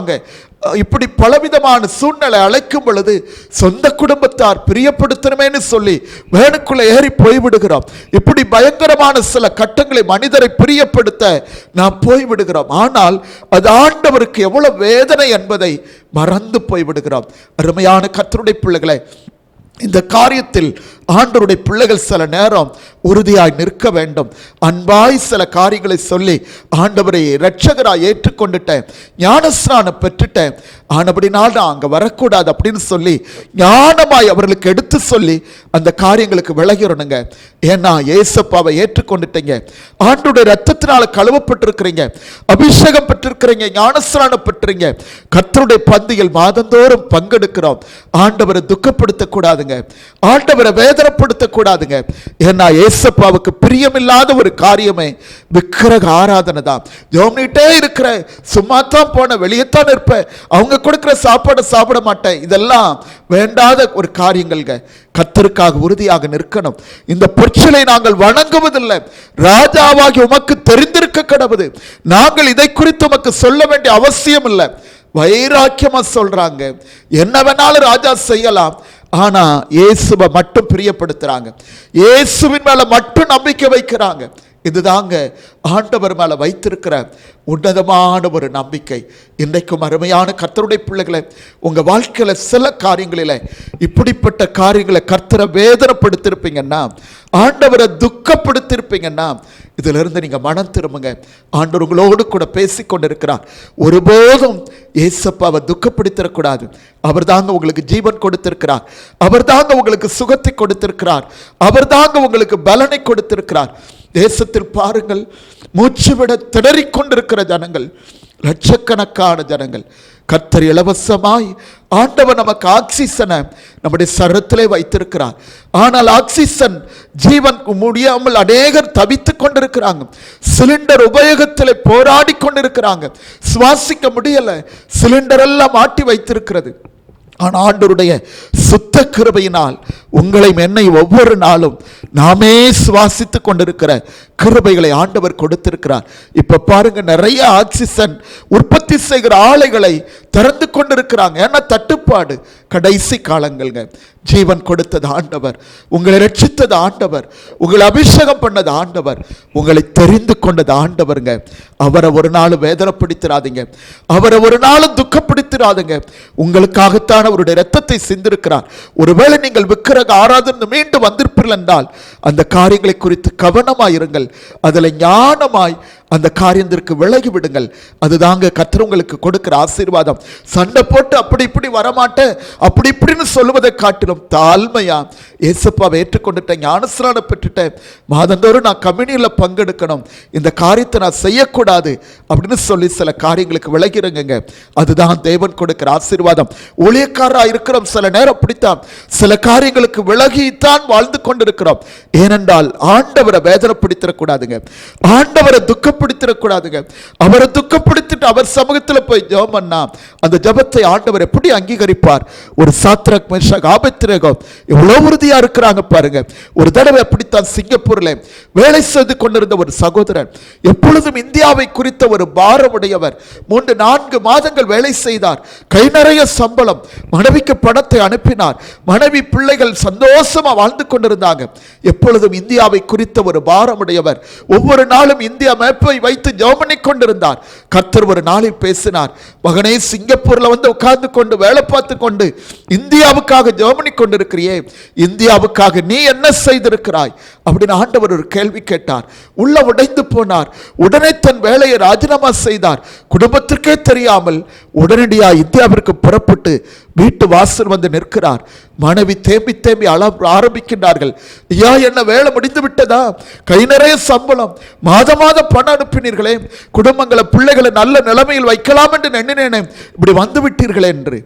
இப்படி பலவிதமான சூழ்நிலை அழைக்கும் பொழுது சொந்த குடும்பத்தார் பிரியப்படுத்தணுமேன்னு சொல்லி வேனுக்குள்ள ஏறி போய்விடுகிறோம். இப்படி பயங்கரமான சில கட்டங்களை மனிதரை பிரியப்படுத்த நாம் போய்விடுகிறோம். ஆனால் அது ஆண்டவருக்கு எவ்வளவு வேதனை என்பதை மறந்து போய்விடுகிறோம். அருமையான கர்த்தருடைய பிள்ளைகளை, இந்த காரியத்தில் ஆண்டவருடைய பிள்ளைகள் சில நேரம் உறுதியாய் நிற்க வேண்டும். அன்பாய் சில காரியங்களை சொல்லி ஆண்டவரை இரட்சகராய் ஏற்றுக்கொண்டுட்டேன், ஞானஸ்நானம் பெற்றுட்டேன், ஆனபடினால் நான் அங்கே வரக்கூடாது அப்படின்னு சொல்லி ஞானமாய் அவர்களுக்கு எடுத்து சொல்லி அந்த காரியங்களுக்கு விலகிறணுங்க. ஏன்னா ஏசப்பாவை ஏற்றுக்கொண்டுட்டீங்க, ஆண்டவருடைய ரத்தத்தினால கழுவப்பட்டிருக்கிறீங்க, அபிஷேகம் பெற்றிருக்கிறீங்க, ஞானஸ்நானம் பெற்றீங்க, கர்த்தருடைய பந்தியில் மாதந்தோறும் பங்கெடுக்கிறோம். ஆண்டவரை துக்கப்படுத்தக்கூடாதுங்க, ஆண்டவரை வேதனைப்படுத்தக்கூடாதுங்க. ஏன்னா ஏசப்பாவுக்கு பிரியமில்லாத ஒரு காரியமே விக்கிரக ஆராதனை தான். ஜோம்னிட்டே இருக்கிற, சும்மா தான் போன, வெளியேத்தான் இருப்பேன், அவங்க கொடுக்கிற சாப்பாடு சாப்பிட மாட்டேன், இதெல்லாம் வேண்டாத ஒரு காரியங்கள்ங்க. கர்த்தருக்காக உறுதியாக நிற்கணும். இந்த பொற்சிலை நாங்கள் வணங்குவதில்லை, ராஜாவாகி உமக்கு தெரிந்திருக்க கடவுது, நாங்கள் இதை குறித்து உமக்கு சொல்ல வேண்டிய அவசியம் இல்லை. வைராக்கியமா சொல்றாங்க, என்ன வேணாலும் ராஜா செய்யலாம், ஆனா இயேசுவை மட்டும் பிரியப்படுத்துறாங்க, இயேசுவின் மேல மட்டும் நம்பிக்கை வைக்கிறாங்க. இதுதாங்க ஆண்டவர் மேல வைத்திருக்கிற உன்னதமான ஒரு நம்பிக்கை. இன்றைக்கும் அருமையான கர்த்தருடைய பிள்ளைகளை, உங்க வாழ்க்கையில சில காரியங்களில இப்படிப்பட்ட காரியங்களை கர்த்தரை வேதனைப்படுத்திருப்பீங்கன்னா, ஆண்டவரை துக்கப்படுத்திருப்பீங்கன்னா, இதுல இருந்து நீங்க மனம் திரும்புங்க. ஆண்டவர் உங்களோடு கூட பேசிக்கொண்டிருக்கிறார். ஒருபோதும் ஏசப்பாவை துக்கப்படுத்திடக்கூடாது. அவர் தாங்க உங்களுக்கு ஜீவன் கொடுத்திருக்கிறார், அவர் தாங்க உங்களுக்கு சுகத்தை கொடுத்திருக்கிறார், அவர் தாங்க உங்களுக்கு பலனை கொடுத்திருக்கிறார். தேசத்தில் பாருங்கள், மூச்சு விட திணறிக்கொண்டிருக்கிற ஜனங்கள், லட்சக்கணக்கான ஜனங்கள். கர்த்தர் இலவசமாய் ஆண்டவர் நமக்கு ஆக்சிஜனை நம்முடைய சரத்திலே வைத்திருக்கிறார். ஆனால் ஆக்சிஜன் ஜீவன் முடியாமல் அநேகர் தவித்துக் கொண்டிருக்கிறாங்க. சிலிண்டர் உபயோகத்தில் போராடி கொண்டிருக்கிறாங்க, சுவாசிக்க முடியல, சிலிண்டர் எல்லாம் மாட்டி வைத்திருக்கிறது. ஆனால் ஆண்டவருடைய சுத்த கிருபையினால் உங்களை என்னை ஒவ்வொரு நாளும் நாமே சுவாசித்து கொண்டிருக்கிற கிருபைகளை ஆண்டவர் கொடுத்திருக்கிறார். இப்ப பாருங்க, நிறைய ஆக்சிஜன் உற்பத்தி செய்கிற ஆலைகளை திறந்து கொண்டிருக்கிறாங்க. ஏன்னா தட்டுப்பாடு. கடைசி காலங்கள்ங்க. ஜீவன் கொடுத்தது ஆண்டவர், உங்களை ரட்சித்தது ஆண்டவர், உங்களை அபிஷேகம் பண்ணது ஆண்டவர், உங்களை தெரிந்து கொண்டது ஆண்டவருங்க. அவரை ஒரு நாள் வேதனைப்படுத்திடாதீங்க, அவரை ஒரு நாளும் துக்கப்படுத்திடாதீங்க. உங்களுக்காகத்தான் அவருடைய இரத்தத்தை சிந்திருக்கிறார். ஒருவேளை நீங்கள் விக்கிரக ஆராதனை மீண்டும் வந்திருப்பீர்கள் என்றால் அந்த காரியங்களை குறித்து கவனமாயிருங்கள், அதில் ஞானமாய் அந்த காரியத்திற்கு விலகி விடுங்கள். அதுதாங்க கர்த்தர் உங்களுக்கு கொடுக்கிற ஆசீர்வாதம். சண்டை போட்டு அப்படி இப்படி வரமாட்டேன் அப்படி இப்படின்னு சொல்லுவதை காட்டிலும் தாழ்மையா, ஏசப்பாவை ஏற்றுக்கொண்டுட்டேன், ஞானஸ்நானம் பெற்றுட்டேன், மாதந்தோறும் நான் கம்யூனியில் பங்கெடுக்கணும், இந்த காரியத்தை நான் செய்யக்கூடாது அப்படின்னு சொல்லி சில காரியங்களுக்கு விலகிறங்க. அதுதான் தேவன் கொடுக்கிற ஆசீர்வாதம். ஊழியக்காரராக இருக்கிறோம், சில நேரம் அப்படித்தான் சில காரியங்களுக்கு விலகித்தான் வாழ்ந்து கொண்டிருக்கிறோம். ஏனென்றால் ஆண்டவரை வேதனைப்படுத்திடக்கூடாதுங்க, ஆண்டவரை துக்கப்படுத்திடக்கூடாதுங்க. அவரை துக்கப்படுத்திட்டு அவர் சமூகத்தில் போய் ஜெபம் பண்ணா அந்த ஜெபத்தை ஆண்டவர் எப்படி அங்கீகரிப்பார்? ஒரு சாத்ராக், மேஷாக், ஆபேத்நேகோ எவ்வளவு உறுதியா இருக்கிறாங்க பாருங்க. ஒரு தடவை அப்படித்தான் சிங்கப்பூர்ல வேலை செய்து கொண்டிருந்த ஒரு சகோதரன், எப்பொழுதும் இந்தியாவை குறித்த ஒரு பாரமுடையவர், 3-4 மாதங்கள் வேலை செய்தார், கை நிறைய சம்பளம், மனைவிக்கு பணத்தை அனுப்பினார், மனைவி பிள்ளைகள் சந்தோஷமா வாழ்ந்து கொண்டிருந்தாங்க. எப்பொழுதும் இந்தியாவை குறித்த ஒரு பாரமுடையவர், ஒவ்வொரு நாளும் இந்தியா மேப்பை வைத்து ஜெபம் பண்ணி கொண்டிருந்தார். கர்த்தர் ஒரு நாளில் பேசினார், மகனே, சிங்கப்பூர்ல வந்து உட்கார்ந்து கொண்டு வேலை பார்த்து கொண்டு இந்தியாவுக்காக ஜெபம் பண்ணி கொண்டிருக்கிறியே, இந்தியாவுக்காக நீ என்ன செய்திருக்கிறாய் அப்படின்னு ஆண்டவர் ஒரு கேள்வி கேட்டார். உள்ள உடைந்து போனார். உடனே தன் வேலையை ராஜினாமா செய்தார். குடும்பத்திற்கே தெரியாமல் உடனடியாக இந்தியாவிற்கு புறப்பட்டு வீட்டு வாசல் வந்து நிற்கிறார். மனைவி தேம்பி தேம்பி அழ ஆரம்பிக்கின்றார்கள். ஐயா, என்ன வேலை முடிந்து விட்டதா? கை நிறைய சம்பளம், மாதம் பணம் அனுப்பினீர்களே, குடும்பங்களை பிள்ளைகளை நல்ல நிலைமையில் வைக்கலாம் என்று எண்ணினேனே, இப்படி வந்து விட்டீர்களே என்று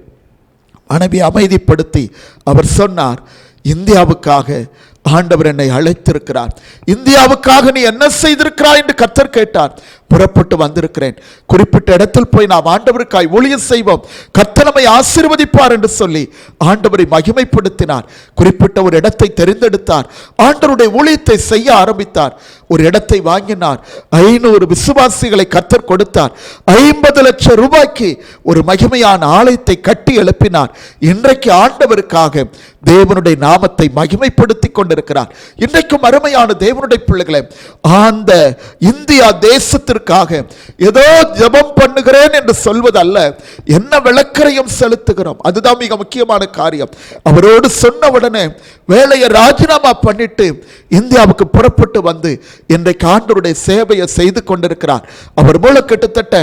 மனைவி அமைதிப்படுத்தி அவர் சொன்னார், இந்தியாவுக்காக ஆண்டவர் என்னை அழைத்திருக்கிறார், இந்தியாவுக்காக நீ என்ன செய்திருக்கிறாய் என்று கர்த்தர் கேட்டார். புறப்பட்டு வந்திருக்கிறேன், குறிப்பிட்ட இடத்தில் போய் நாம் ஆண்டவருக்காய் ஊழியம் செய்வோம், கர்த்தர் நம்மை ஆசீர்வதிப்பார் என்று சொல்லி ஆண்டவரை மகிமைப்படுத்தினார். குறிப்பிட்ட ஒரு இடத்தை தெரிந்தெடுத்தார், ஆண்டவருடைய ஊழியத்தை செய்ய ஆரம்பித்தார். ஒரு இடத்தை வாங்கினார், 500 விசுவாசிகளை கர்த்தர் கொடுத்தார். 50 லட்சம் ரூபாய்க்கு ஒரு மகிமையான ஆலயத்தை கட்டி எழுப்பினார். இன்றைக்கு ஆண்டவருக்காக தேவனுடைய நாமத்தை மகிமைப்படுத்தி கொண்டிருக்கிறார். இன்றைக்கும் அருமையான தேவனுடைய பிள்ளைகளை, அந்த இந்தியா தேசத்திற்காக ஏதோ ஜெபம் பண்ணுகிறேன் என்று சொல்வதல்ல, என்ன விளக்கரையும் செலுத்துகிறோம், அதுதான் மிக முக்கியமான காரியம். அவரோடு சொன்ன உடனே வேலையை ராஜினாமா பண்ணிட்டு இந்தியாவுக்கு புறப்பட்டு வந்து இன்றைக்கு ஆண்டவருடைய சேவையை செய்து கொண்டிருக்கிறார். அவர் மூலம் கிட்டத்தட்ட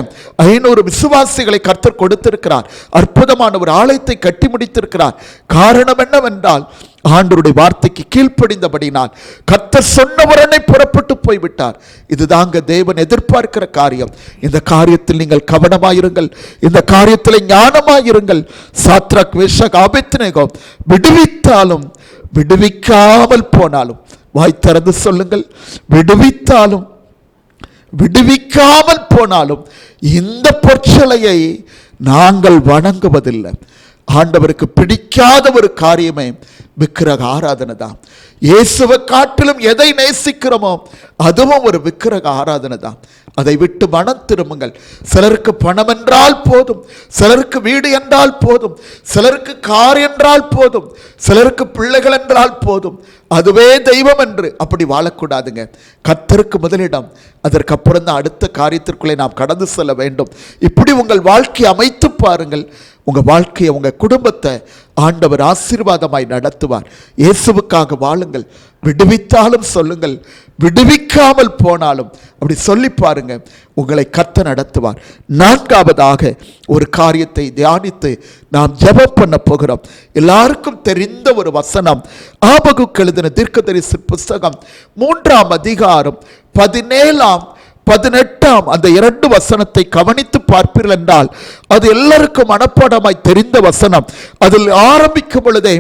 500 விசுவாசிகளை கர்த்தர் கொடுத்திருக்கிறார். அற்புதமான ஒரு ஆலயத்தை கட்டி முடித்திருக்கிறார். காரணம் என்னவென்றால் ஆண்டவருடைய வார்த்தைக்கு கீழ்ப்படிந்தபடினால் கர்த்தர் சொன்னவரனை புறப்பட்டு போய்விட்டார். இதுதாங்க தேவன் எதிர்பார்க்கிற காரியம். இந்த காரியத்தில் நீங்கள் கவனமாயிருங்கள், இந்த காரியத்தில் ஞானமாயிருங்கள். சாத்ராக், மேஷாக், ஆபேத்நேகோ விடுவித்தாலும் விடுவிக்காமல் போனாலும், வாய் திறந்து சொல்லுங்கள், விடுவித்தாலும் விடுவிக்காமல் போனாலும் இந்த பொற்சலையை நாங்கள் வணங்குவதில்லை. ஆண்டவருக்கு பிடிக்காத ஒரு காரியமே விக்கிரக ஆராதனை தான். இயேசுவை காட்டிலும் எதை நேசிக்கிறோமோ அதுவும் ஒரு விக்கிரக ஆராதனை தான். அதை விட்டு மனம் திரும்புங்கள். சிலருக்கு பணம் என்றால் போதும், சிலருக்கு வீடு என்றால் போதும், சிலருக்கு கார் என்றால் போதும், சிலருக்கு பிள்ளைகள் என்றால் போதும், அதுவே தெய்வம் என்று அப்படி வாழக்கூடாதுங்க. கர்த்தருக்கு முதலிடம், அதற்கப்புறம் தான் அடுத்த காரியத்திற்குள்ளே நாம் கடந்து செல்ல வேண்டும். இப்படி உங்கள் வாழ்க்கையை அமைத்து பாருங்கள். உங்கள் வாழ்க்கையை, உங்கள் குடும்பத்தை ஆண்டவர் ஆசீர்வாதமாய் நடத்துவார். இயேசுவுக்காக வாழுங்கள். விடுவித்தாலும் சொல்லுங்கள், விடுவிக்காமல் போனாலும் அப்படி சொல்லி பாருங்க, உங்களை கர்த்தர் நடத்துவார். நான்காவதாக ஒரு காரியத்தை தியானித்து நாம் ஜெபம் பண்ண போகிறோம். எல்லாருக்கும் தெரிந்த ஒரு வசனம், ஆபகுக்கு எழுதின தீர்க்கதரிசி புஸ்தகம் 3ஆம் அதிகாரம் 17ஆம் 18ஆம் அந்த 2 வசனத்தை கவனித்து பார்ப்பீர்கள் என்றால் அது எல்லாருக்கும் மனப்பாடமாய் தெரிந்த வசனம். அதில் ஆரம்பிக்கும் பொழுதே,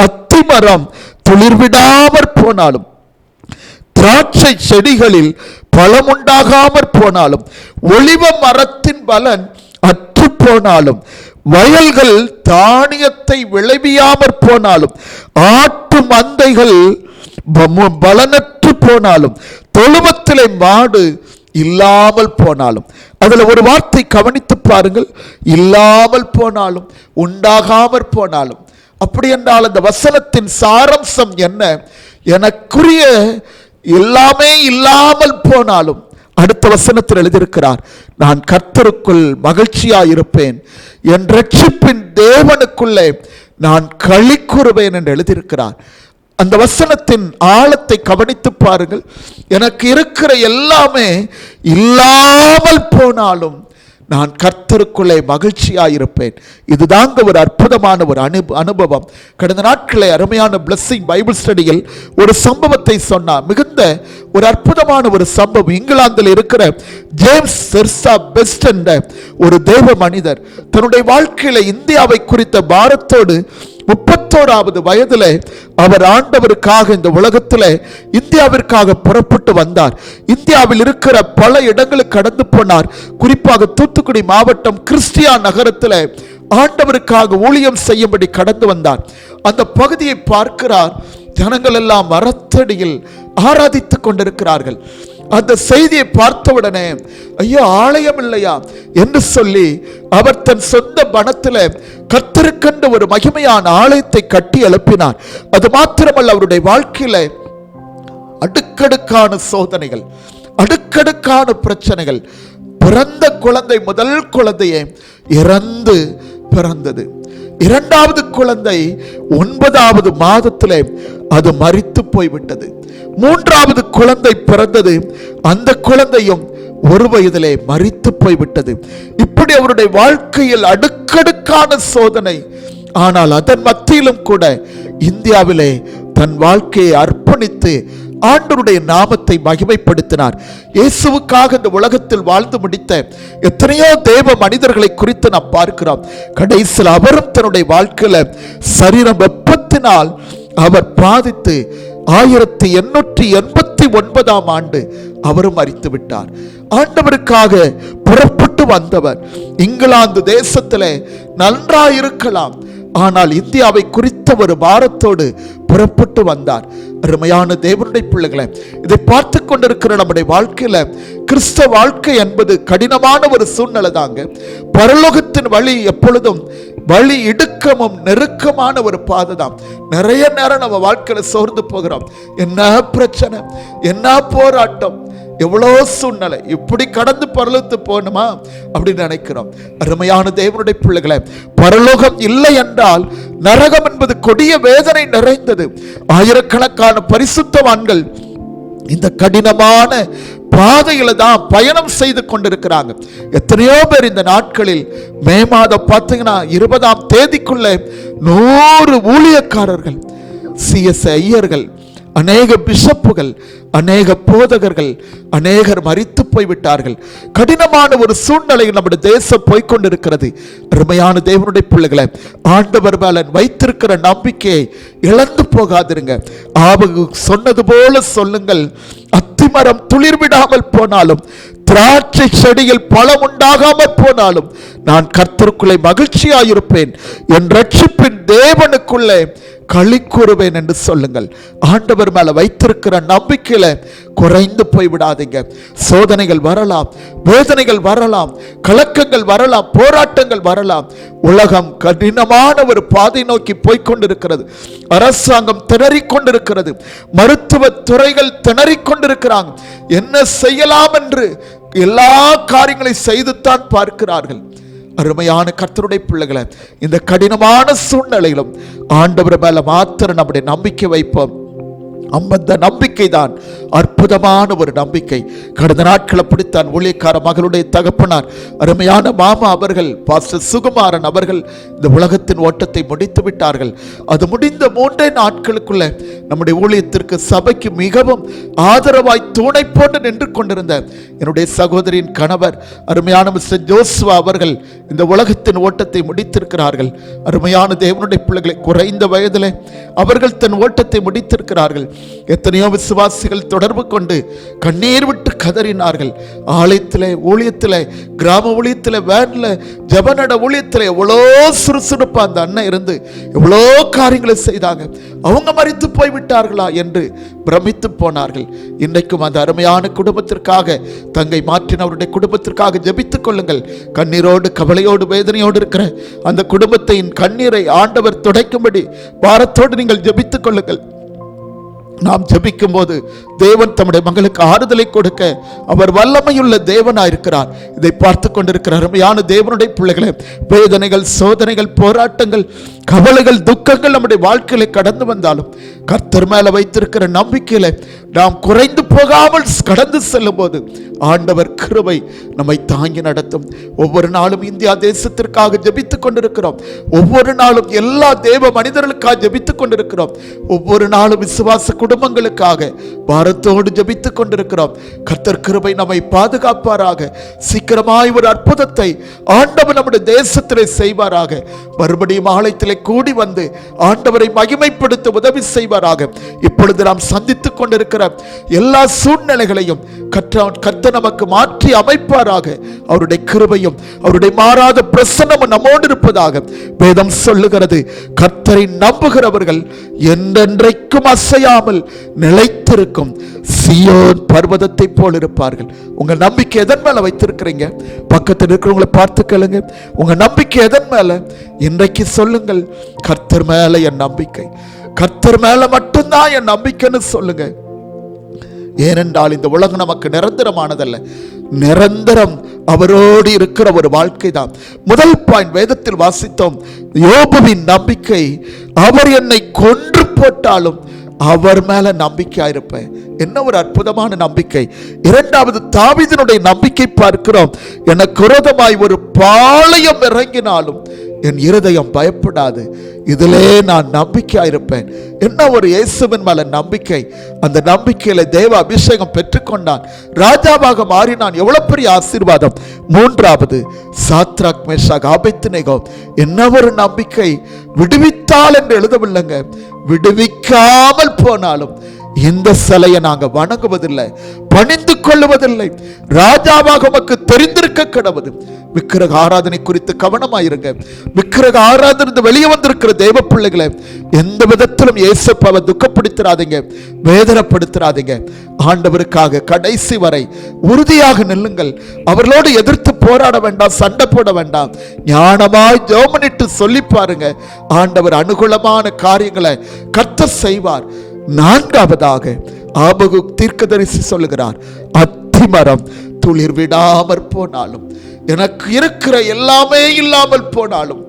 அத்திமரம் துளிர்விடாமற் போனாலும், திராட்சை செடிகளில் பழமுண்டாகாமற் போனாலும், ஒலிவ மரத்தின் பலன் அற்று போனாலும், வயல்கள் தானியத்தை விளைவியாமற் போனாலும், ஆட்டு மந்தைகள் பலனற்று போனாலும், தொழுவத்திலே மாடு இல்லாமல் போனாலும். அதுல ஒரு வார்த்தை கவனித்து பாருங்கள், இல்லாமல் போனாலும், உண்டாகாமற் போனாலும். அப்படி என்றால் அந்த வசனத்தின் சாரம்சம் என்ன? எனக்குரிய எல்லாமே இல்லாமல் போனாலும், அடுத்த வசனத்தில் எழுதியிருக்கிறார், நான் கர்த்தருக்குள் மகிழ்ச்சியாயிருப்பேன், என் ரட்சிப்பின் தேவனுக்குள்ளே நான் களி கூறுவேன் என்று எழுதியிருக்கிறார். அந்த வசனத்தின் ஆழத்தை கவனித்து பாருங்கள். எனக்கு இருக்கிற எல்லாமே இல்லாமல் போனாலும் நான் கர்த்தருக்குள்ளே மகிழ்ச்சியாயிருப்பேன். இதுதாங்க ஒரு அற்புதமான ஒரு அனுபவம். கடந்த நாட்களே அருமையான பிளெஸிங் பைபிள் ஸ்டடியில் ஒரு சம்பவத்தை சொன்னார். மிகுந்த ஒரு அற்புதமான ஒரு சம்பவம். இங்கிலாந்தில் இருக்கிற ஜேம்ஸ் செர்சா பெஸ்ட் என்ற ஒரு தேவ மனிதர் தன்னுடைய வாழ்க்கையில இந்தியாவை குறித்த பாரத்தோடு 31வது வயதில் அவர் ஆண்டவருக்காக இந்த உலகத்தில் இந்தியாவிற்காக புறப்பட்டு வந்தார். இந்தியாவில் இருக்கிற பல இடங்களுக்கு கடந்து போனார். குறிப்பாக தூத்துக்குடி மாவட்டம் கிறிஸ்டியா நகரத்தில் ஆண்டவருக்காக ஊழியம் செய்யும்படி கடந்து வந்தார். அந்த பகுதியை பார்க்கிறார். ஜனங்கள் எல்லாம் மரத்தடியில் ஆராதித்துக் கொண்டிருக்கிறார்கள். அந்த செய்தியை பார்த்தவுடனே, ஐயோ ஆலயம் இல்லையா என்று சொல்லி அவர் தன் சொந்த பணத்தில் கர்த்தருக்கென்று ஒரு மகிமையான ஆலயத்தை கட்டி எழுப்பினார். அது மாத்திரமல்ல, அவருடைய வாழ்க்கையில அடுக்கடுக்கான சோதனைகள், அடுக்கடுக்கான பிரச்சனைகள். பிறந்த குழந்தை, முதல் குழந்தையே இறந்து பிறந்தது. 2வது குழந்தை 9வது மாதத்திலே அது மரித்து போய்விட்டது. 3வது குழந்தை பிறந்தது. அந்த குழந்தையும் 1 வயதிலே மரித்து போய்விட்டது. இப்படி அவருடைய வாழ்க்கையில் அடுக்கடுக்கான சோதனை. ஆனால் அதன் மத்தியிலும் கூட இந்தியாவிலே தன் வாழ்க்கையை அர்ப்பணித்து ஆண்டவருடைய நாமத்தை மகிமைப்படுத்தினார். இயேசுவுக்காக இந்த உலகத்தில் வாழ்ந்து முடித்த எத்தனையோ தேவ மனிதர்களை குறித்து நாம் பார்க்கிறோம். கடைசியில் அவரும் தன்னுடைய வாழ்க்கையில சரீரம் வெப்பத்தினால் அவர் பாதித்து 1889ஆம் ஆண்டு அவரும் மரித்து விட்டார். ஆண்டவருக்காக புறப்பட்டு வந்தவர் இங்கிலாந்து தேசத்திலே நன்றாயிருக்கலாம், ஆனால் இந்தியாவை குறித்த ஒரு பாரத்தோடு புறப்பட்டு வந்தார். அருமையான தேவனுடைய பிள்ளைகளை, இதை பார்த்து கொண்டிருக்கிற நம்முடைய வாழ்க்கையில கிறிஸ்தவ வாழ்க்கை என்பது கடினமான ஒரு சூழ்நிலை தாங்க. பரலோகத்தின் வழி எப்பொழுதும் வழி இடுக்கமும் நெருக்கமான ஒரு பாதை தான். நிறைய நேரம் நம்ம வாழ்க்கையில சோர்ந்து போகிறோம். என்ன பிரச்சனை, என்ன போராட்டம், எவ்வளோ சூழ்நிலை, இப்படி கடந்து பரலோகத்து போகணுமா அப்படின்னு நினைக்கிறோம். அருமையான தேவனுடைய பிள்ளைகளை, பரலோகம் இல்லை என்றால் நரகம் என்பது கொடிய வேதனை நிறைந்தது. ஆயிரக்கணக்கான பரிசுத்தவான்கள் இந்த கடினமான பாதையில தான் பயணம் செய்து கொண்டிருக்கிறாங்க. எத்தனையோ பேர் இந்த நாட்களில் மே மாதம் பார்த்தீங்கன்னா 20ஆம் தேதிக்குள்ள 100 ஊழியக்காரர்கள், CS ஐயர்கள், அநேக பிஷப்புகள், அநேக போதகர்கள், அநேகர் மரித்து போய்விட்டார்கள். கடினமான ஒரு சூழ்நிலையில் நம்முடைய தேசம் போய்கொண்டிருக்கிறது. அருமையான தேவனுடைய பிள்ளைகளை, ஆண்டவர் மேல வைத்திருக்கிற நம்பிக்கையை இழந்து போகாதிருங்க. ஆபகு சொன்னது போல சொல்லுங்கள், அத்திமரம் துளிர்விடாமல் போனாலும், திராட்சை செடியில் பழம் உண்டாகாமல் போனாலும் நான் கர்த்தருக்குள்ளே மகிழ்ச்சியாயிருப்பேன், என் ரட்சிப்பின் தேவனுக்குள்ளே களி கூறுவேன் என்று சொல்லுங்கள். ஆண்டவர் மேல வைத்திருக்கிற நம்பிக்கையில குறைந்து போய் விடாதீங்க. சோதனைகள் வரலாம், வேதனைகள் வரலாம், கலக்கங்கள் வரலாம், போராட்டங்கள் வரலாம். உலகம் கடினமான ஒரு பாதை நோக்கி போய்கொண்டிருக்கிறது. அரசாங்கம் திணறிக் கொண்டிருக்கிறது. மருத்துவ துறைகள் திணறிக் கொண்டிருக்கிறாங்க. என்ன செய்யலாம் என்று எல்லா காரியங்களை செய்துத்தான் பார்க்கிறார்கள். அருமையான கர்த்தருடைய பிள்ளைகளை, இந்த கடினமான சூழ்நிலையிலும் ஆண்டவர் மேல மாத்திரம் நம்முடைய நம்பிக்கை வைப்போம். அந்த நம்பிக்கை தான் அற்புதமான ஒரு நம்பிக்கை. கடந்த நாட்களை பிடித்தான் ஊழியக்கார மகளுடைய தகப்பனார் அருமையான மாமா அவர்கள், பாஸ்டர் சுகுமாரன் அவர்கள் இந்த உலகத்தின் ஓட்டத்தை முடித்து விட்டார்கள். அது முடிந்த 3 நாட்களுக்குள்ள நம்முடைய ஊழியத்திற்கு சபைக்கு மிகவும் ஆதரவாய் தூணை போட்டு நின்று கொண்டிருந்த என்னுடைய சகோதரியின் கணவர் அருமையான மிஸ்டர் ஜோசுவா அவர்கள் இந்த உலகத்தின் ஓட்டத்தை முடித்திருக்கிறார்கள். அருமையான தேவனுடைய பிள்ளைகளை, குறைந்த வயதில் அவர்கள் தன் ஓட்டத்தை முடித்திருக்கிறார்கள். எத்தனையோ விசுவாசிகள் தொடர்பு கொண்டு கண்ணீர் விட்டு கதறினார்கள். ஆலயத்தில், ஊழியத்தில், கிராம ஊழியத்தில், வேன்ல, ஜபநட ஊழியத்தில் எவ்வளோ சுறுசுறுப்பா அந்த அண்ணன் இருந்து எவ்வளோ காரியங்களை செய்தாங்க. அவங்க மரித்து போய்விட்டார்களா என்று பிரமித்து போனார்கள். இன்றைக்கும் அந்த அருமையான குடும்பத்திற்காக, தங்கை மாற்றினவருடைய குடும்பத்திற்காக ஜெபித்துக் கொள்ளுங்கள். கண்ணீரோடு, கவலையோடு, வேதனையோடு இருக்கிற அந்த குடும்பத்தின் கண்ணீரை ஆண்டவர் துடைக்கும்படி பாரத்தோடு நீங்கள் ஜெபித்துக் கொள்ளுங்கள். நாம் ஜெபிக்கும் போது தேவன் தம்முடைய மகளுக்கு ஆறுதலை கொடுக்க அவர் வல்லமையுள்ள தேவனாயிருக்கிறார். இதை பார்த்து கொண்டிருக்கிற அருமையான தேவனுடைய பிள்ளைகளே, வேதனைகள், சோதனைகள், போராட்டங்கள், கவலைகள், துக்கங்கள் நம்முடைய வாழ்க்கையில கடந்து வந்தாலும் கர்த்தர் மேல வைத்திருக்கிற நம்பிக்கையில நாம் குறைந்து போகாமல் கடந்து செல்லும் போது ஆண்டவர் கிருபை நம்மை தாங்கி நடத்தும். ஒவ்வொரு நாளும் இந்தியா தேசத்திற்காக ஜெபித்துக் கொண்டிருக்கிறோம். ஒவ்வொரு நாளும் எல்லா தேவ மனிதர்களுக்காக ஜெபித்துக் கொண்டிருக்கிறோம். ஒவ்வொரு நாளும் விசுவாச குடும்பங்களுக்காக பாரத்தோடு ஜெபித்துக் கொண்டிருக்கிறோம். கர்த்தர் கிருபை நம்மை பாதுகாப்பாராக. சீக்கிரமாய் ஒரு அற்புதத்தை ஆண்டவர் நம்முடைய தேசத்திலே செய்வாராக. மறுபடியும் ஆலயத்திலே கூடி வந்து ஆண்டவரை மகிமைப்படுத்த உதவி செய்வாராக. இப்பொழுது நாம் சந்தித்துக் கொண்டிருக்கிற எல்லா சூழ்நிலைகளையும் கர்த்தர் நமக்கு மாற்றி அமைப்பாராக. அவருடைய கிருபையும் அவருடைய மாறாத பிரசன்னமும் நம்மோடு இருப்பதாக வேதம் சொல்லுகிறது. கர்த்தரை நம்புகிறவர்கள் என்றென்றைக்கும் அசையாமல் நிலைத்திருக்கும் சீயோன் பர்வதத்தை போல் இருப்பார்கள். உங்க நம்பிக்கை எதன் மேல வைத்திருக்கிறீங்க? பக்கத்தில் இருக்கிறவங்களை பார்த்து கேளுங்க, உங்க நம்பிக்கை எதன் மேல? இன்றைக்கு சொல்லுங்கள், கர்த்தர் மேல என் நம்பிக்கை, கர்த்தர் மேல மட்டும்தான் என் நம்பிக்கைன்னு சொல்லுங்க. ஏனென்றால் இந்த உலகம் நமக்கு நிரந்தரமானதல்ல. நிரந்தரம் அவரோடு இருக்கிற ஒரு வாழ்க்கை தான். முதல் பாயிண்ட் வேதத்தில் வாசித்தோம், யோபுவின் நம்பிக்கை, அவர் என்னை கொன்று போட்டாலும் அவர் மேல நம்பிக்கையாயிருப்பேன். என்ன ஒரு அற்புதமான நம்பிக்கை. இரண்டாவது தாவீதினுடைய நம்பிக்கை பார்க்கிறோம், எனக்கு விரோதமாய் ஒரு பாளையம் இறங்கினாலும் என் இருதயம் பயப்படாது, இதிலே நான் நம்பிக்கையாயிருப்பேன். என்ன ஒரு இயேசுவின் மேல நம்பிக்கை. அந்த நம்பிக்கையில தேவ அபிஷேகம் பெற்றுக்கொண்டான், ராஜாவாக மாறினான். எவ்வளவு பெரிய ஆசீர்வாதம். மூன்றாவது சாத்ராக், மேஷாக், ஆபேத்நேகோ, என்ன ஒரு நம்பிக்கை. விடுவித்தால் என்று எழுதவில்லைங்க, விடுவிக்காமல் போனாலும் இந்த சிலையை நாங்க வணங்குவதில்லை, பணிந்து கொள்ளுவதில்லை, ராஜாவாக உமக்கு தெரிந்திருக்க கடவுது. விக்கிரக ஆராதனை குறித்து கவனமாயிருங்க. விக்கிரக ஆராதனை வெளியே வந்திருக்கிற தேவ பிள்ளைகளை எந்த விதத்திலும் இயேசுவை துக்கப்படுத்தாதீங்க, வேதனைப்படுத்தாதீங்க. ஆண்டவருக்காக கடைசி வரை உறுதியாக நில்லுங்கள். அவர்களோடு எதிர்த்து போராட வேண்டாம், சண்டை போட வேண்டாம். ஞானமாய் ஜெபமிட்டு சொல்லி பாருங்க, ஆண்டவர் அனுகூலமான காரியங்களை கர்த்தர் செய்வார். நான்காவதாக ஆபகுக் தீர்க்கதரிசி சொல்லுகிறார், அத்திமரம் துளிர் விடாமற் போனாலும், எனக்கு இருக்கிற எல்லாமே இல்லாமல் போனாலும்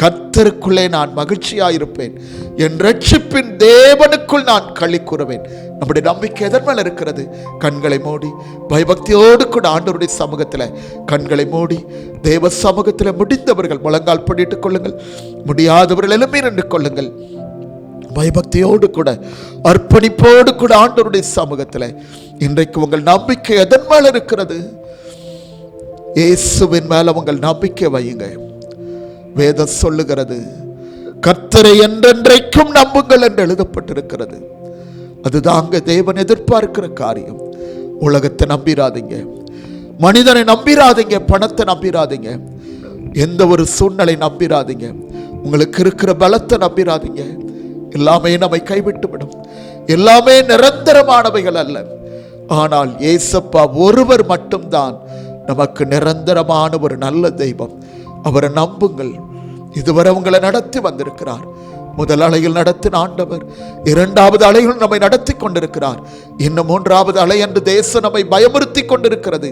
கர்த்தருக்குள்ளே நான் மகிழ்ச்சியாயிருப்பேன், என் ரட்சிப்பின் தேவனுக்குள் நான் களி கூறுவேன். நம்முடைய நம்பிக்கை எதன் மேல இருக்கிறது? கண்களை மூடி பயபக்தியோடு கூட ஆண்டவருடைய சமூகத்தில் கண்களை மூடி தேவ சமூகத்தில் முடிந்தவர்கள் முழங்கால் படிட்டுக் கொள்ளுங்கள், முடியாதவர்கள் எழும்பி நின்று கொள்ளுங்கள். பயபக்தியோடு கூட அர்ப்பணிப்போடு கூட ஆண்டவருடைய சமூகத்தில் இன்றைக்கு உங்கள் நம்பிக்கை எதன் மேல இருக்கிறது? இயேசுவின் மேல உங்கள் நம்பிக்கை வையுங்க. வேதம் சொல்லுகிறது, கர்த்தரை என்றென்றைக்கும் நம்புங்கள் என்று எழுதப்பட்டிருக்கிறது. அதுதாங்க தேவன் எதிர்பார்க்கிற காரியம். உலகத்தை நம்பிராதீங்க, மனிதனை நம்பிராதீங்க, பணத்தை நம்பிராதீங்க, எந்த ஒரு சூழ்நிலை நம்பிராதீங்க, உங்களுக்கு இருக்கிற பலத்தை நம்பிராதீங்க. எல்லாமே நம்மை கைவிட்டுவிடும். எல்லாமே நிரந்தரமானவைகள் அல்ல. ஆனால் ஏசப்பா ஒருவர் மட்டும்தான் நமக்கு நிரந்தரமான ஒரு நல்ல தெய்வம். அவரை நம்புங்கள். இதுவரை உங்களை நடத்தி வந்திருக்கிறார். முதல் அலையில் நடத்தின ஆண்டவர் இரண்டாவது அலையில் நம்மை நடத்தி கொண்டிருக்கிறார். இன்னும் மூன்றாவது அலை என்று தேசம் நம்மை பயமுறுத்தி கொண்டிருக்கிறது.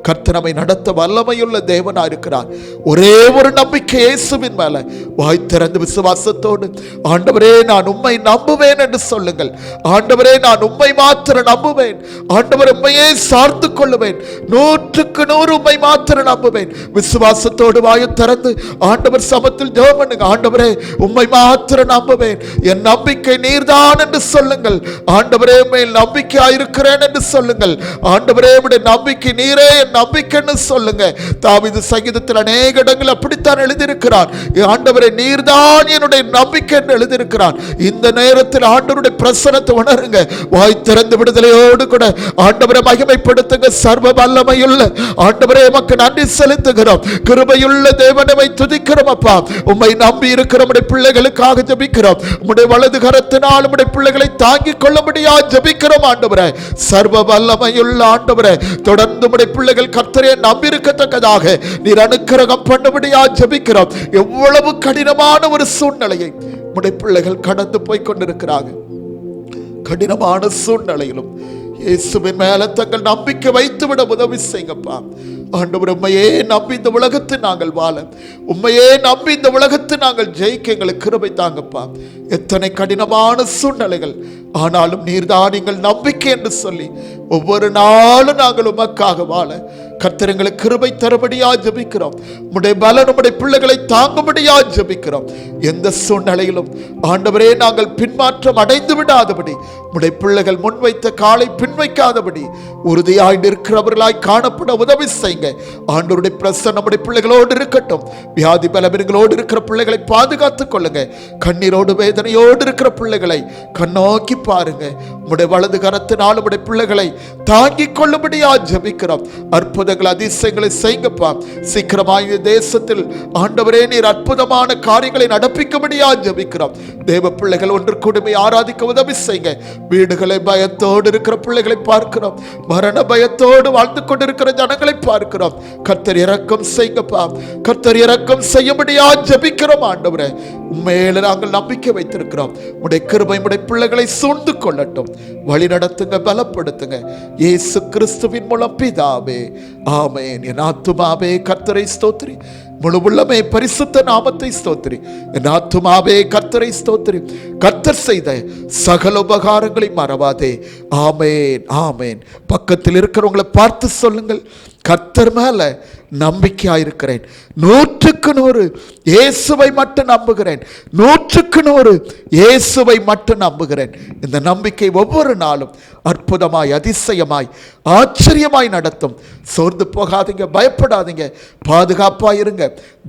கர்த்தர் நம்மை நடத்த வல்லமையுள்ள தேவனா இருக்கிறார். ஒரே ஒரு நம்பிக்கை இயேசுவின் மேல வாய் திறந்து விசுவாசத்தோடு, ஆண்டவரே நான் உம்மை நம்புவேன் என்று சொல்லுங்கள். ஆண்டவரே நான் உம்மை மாத்திரம் நம்புவேன். ஆண்டவர் உம்மையே சார்ந்து கொள்ளுவேன். 100% உம்மை மாத்திரம் நம்புவேன். விசுவாசத்தோடு வாயை திறந்து ஆண்டவர் சமத்தில் ஜெபம் பண்ணுங்க. ஆண்டவரே உம்மை மாத்திரம் நம்புவேன். என் நம்பிக்கை நீர்தான் என்று சொல்லுங்கள். ஆண்டவரே மேல் நம்பிக்கையாயிருக்கிறேன் என்று சொல்லுங்கள். ஆண்டவரே உம்முடைய நம்பிக்கை நீரே என் நம்பிக்கைன்னு சொல்லுங்க. தாவீது சங்கீதத்தில் அநேக இடங்கள் அப்படித்தான் எழுதியிருக்கிறார். ஆண்டவரே நீர்தான் என்னுடைய நம்பிக்கை என்று எழுதியிருக்கிறார். இந்த நேரத்தில் ஆண்டவருடைய பிரசன்னத்தை உணருங்க. வாய் திறந்து விடுதலையோடு கூட ஆண்டவரை மகிமைப்படுத்துங்க. சர்வ வல்லமையுள்ள ஆண்டவரே உமக்கு நன்றி செலுத்துகிறோம். கிருபையுள்ள தேவனை துதிக்கிறோம். அப்பா உம்மை நம்பி இருக்கிற உம்முடைய பிள்ளைகளுக்காக ஜெபிக்கிறோம். உம்முடைய வலது கரத்தினால் உம்முடைய பிள்ளைகளை தாங்கிக் கொள்ளும்படியா ஜெபிக்கிறோம். ஆண்டவரே சர்வ வல்லமையுள்ள ஆண்டவரே தொடர்ந்து உம்முடைய பிள்ளைகள் கர்த்தரை நம்பி இருக்கத்தக்கதாக நீர் அனுக்கிரகம் பண்ணும்படியா ஜெபிக்கிறோம். எவ்வளவு கடினமான ஒரு சூழ்நிலையை உம்முடைய பிள்ளைகள் கடந்து போய் கொண்டிருக்கிறாங்க. கடினமான சூழ்நிலையிலும் இயேசுவின் மேல தங்கள் நம்பிக்கை வைத்து விட உதவி செய்யுங்கப்பா. ஆண்டவர் உம்மையே நம்பி இந்த உலகத்தை நாங்கள் வாழ, உம்மையே நம்பி இந்த உலகத்தை நாங்கள் ஜெயிக்க எங்களுக்கு கிருபை தாங்கப்பா. எத்தனை கடினமான சூழ்நிலைகள் ஆனாலும் நீர்தான் எங்கள் நம்பிக்கை என்று சொல்லி ஒவ்வொரு நாளும் நாங்கள் உமக்காக வாழ கர்த்தர் எங்களுக்கு கிருபை தரும்படியா ஜெபிக்கிறோம். உம்முடைய பலன் உம்முடைய பிள்ளைகளை தாங்கும்படியா ஜெபிக்கிறோம். எந்த சூழ்நிலையிலும் ஆண்டவரே நாங்கள் பின்மாற்றம் அடைந்து விடாதபடி, உம்முடைய பிள்ளைகள் முன்வைத்த காலை பின்வைக்காதபடி உறுதியாய் நிற்கிறவர்களாய் காணப்பட உதவி செய்யுங்க. ஆண்டவருடைய பிரசன்னம் நம்முடைய பிள்ளைகளோடு இருக்கட்டும். வியாதி பலவீனங்களோடு இருக்கிற பிள்ளைகளை பாதுகாத்துக் கொள்ளுங்க. கண்ணீரோடு வேதனையோடு இருக்கிற பிள்ளைகளை கண்ணோக்கி பாருங்க. உம்முடைய வலது கரத்தினால் உம்முடைய பிள்ளைகளை தாங்கிக் கொள்ளும்படியா ஜெபிக்கிறோம். அற்புதங்கள் அதிசயங்களை செய்யுங்கப்பா. சீக்கிரமாய் தேசத்தில் ஆண்டவரே நீர் அற்புதமான காரியங்களை நடப்பிக்கும்படியா ஜெபிக்கிறோம். தேவ பிள்ளைகள் ஒன்று கூடுமை ஆராதிக்க உதவி செய்யுங்க. வீடுகளை பயத்தோடு இருக்கிற பிள்ளைகளை பார்க்கிறோம். மரண பயத்தோடு வாழ்ந்து கொண்டிருக்கிற ஜனங்களை பார்க்கிறோம். கர்த்தர் இரக்கம் செய்யுங்கப்பா. கர்த்தர் இரக்கம் செய்யும்படியா ஜெபிக்கிறோம். ஆண்டவரே உண்மையில நாங்கள் நம்பிக்கை வைத்திருக்கிறோம். உடைய கிருபை உடைய பிள்ளைகளை சூழ்ந்து கொள்ளட்டும். வழி நடத்துங்க, பலப்படுத்துங்க. இயேசு கிறிஸ்துவின் மூலம் பிதாவே ஆமென். என் ஆத்துமாவே கர்த்தரை ஸ்தோத்திரி, முழு உள்ளமே பரிசுத்த நாமத்தை ஸ்தோத்திரி. என் ஆத்துமாவே கர்த்தரை ஸ்தோத்திரி. கர்த்தர் செய்த சகல உபகாரங்களை மறவாதே. ஆமென் ஆமென். பக்கத்தில் இருக்கிறவங்களை பார்த்து சொல்லுங்கள், கர்த்தர் மேல நம்பிக்கையாயிருக்கிறேன். 100% இயேசுவை மட்டும் நம்புகிறேன். 100% இயேசுவை மட்டும் நம்புகிறேன். இந்த நம்பிக்கை ஒவ்வொரு நாளும் அற்புதமாய், அதிசயமாய், ஆச்சரியமாய் நடத்தும். சோர்ந்து போகாதீங்க, பயப்படாதீங்க, பாதுகாப்பாய் இருங்க.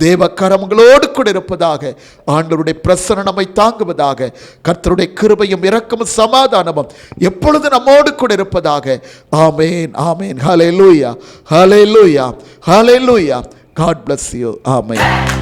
தேவ கரங்களோடு கூட இருப்பதாக, ஆண்டவருடைய பிரசன்னம் நம்மை தாங்குவதாக, கர்த்தருடைய கிருபையும் இரக்கமும் சமாதானமும் எப்பொழுது நம்மோடு கூட இருப்பதாக. ஆமென் ஆமென். ஹல்லேலூயா ஹல்லேலூயா ஹல்லேலூயா. God bless you. Amen.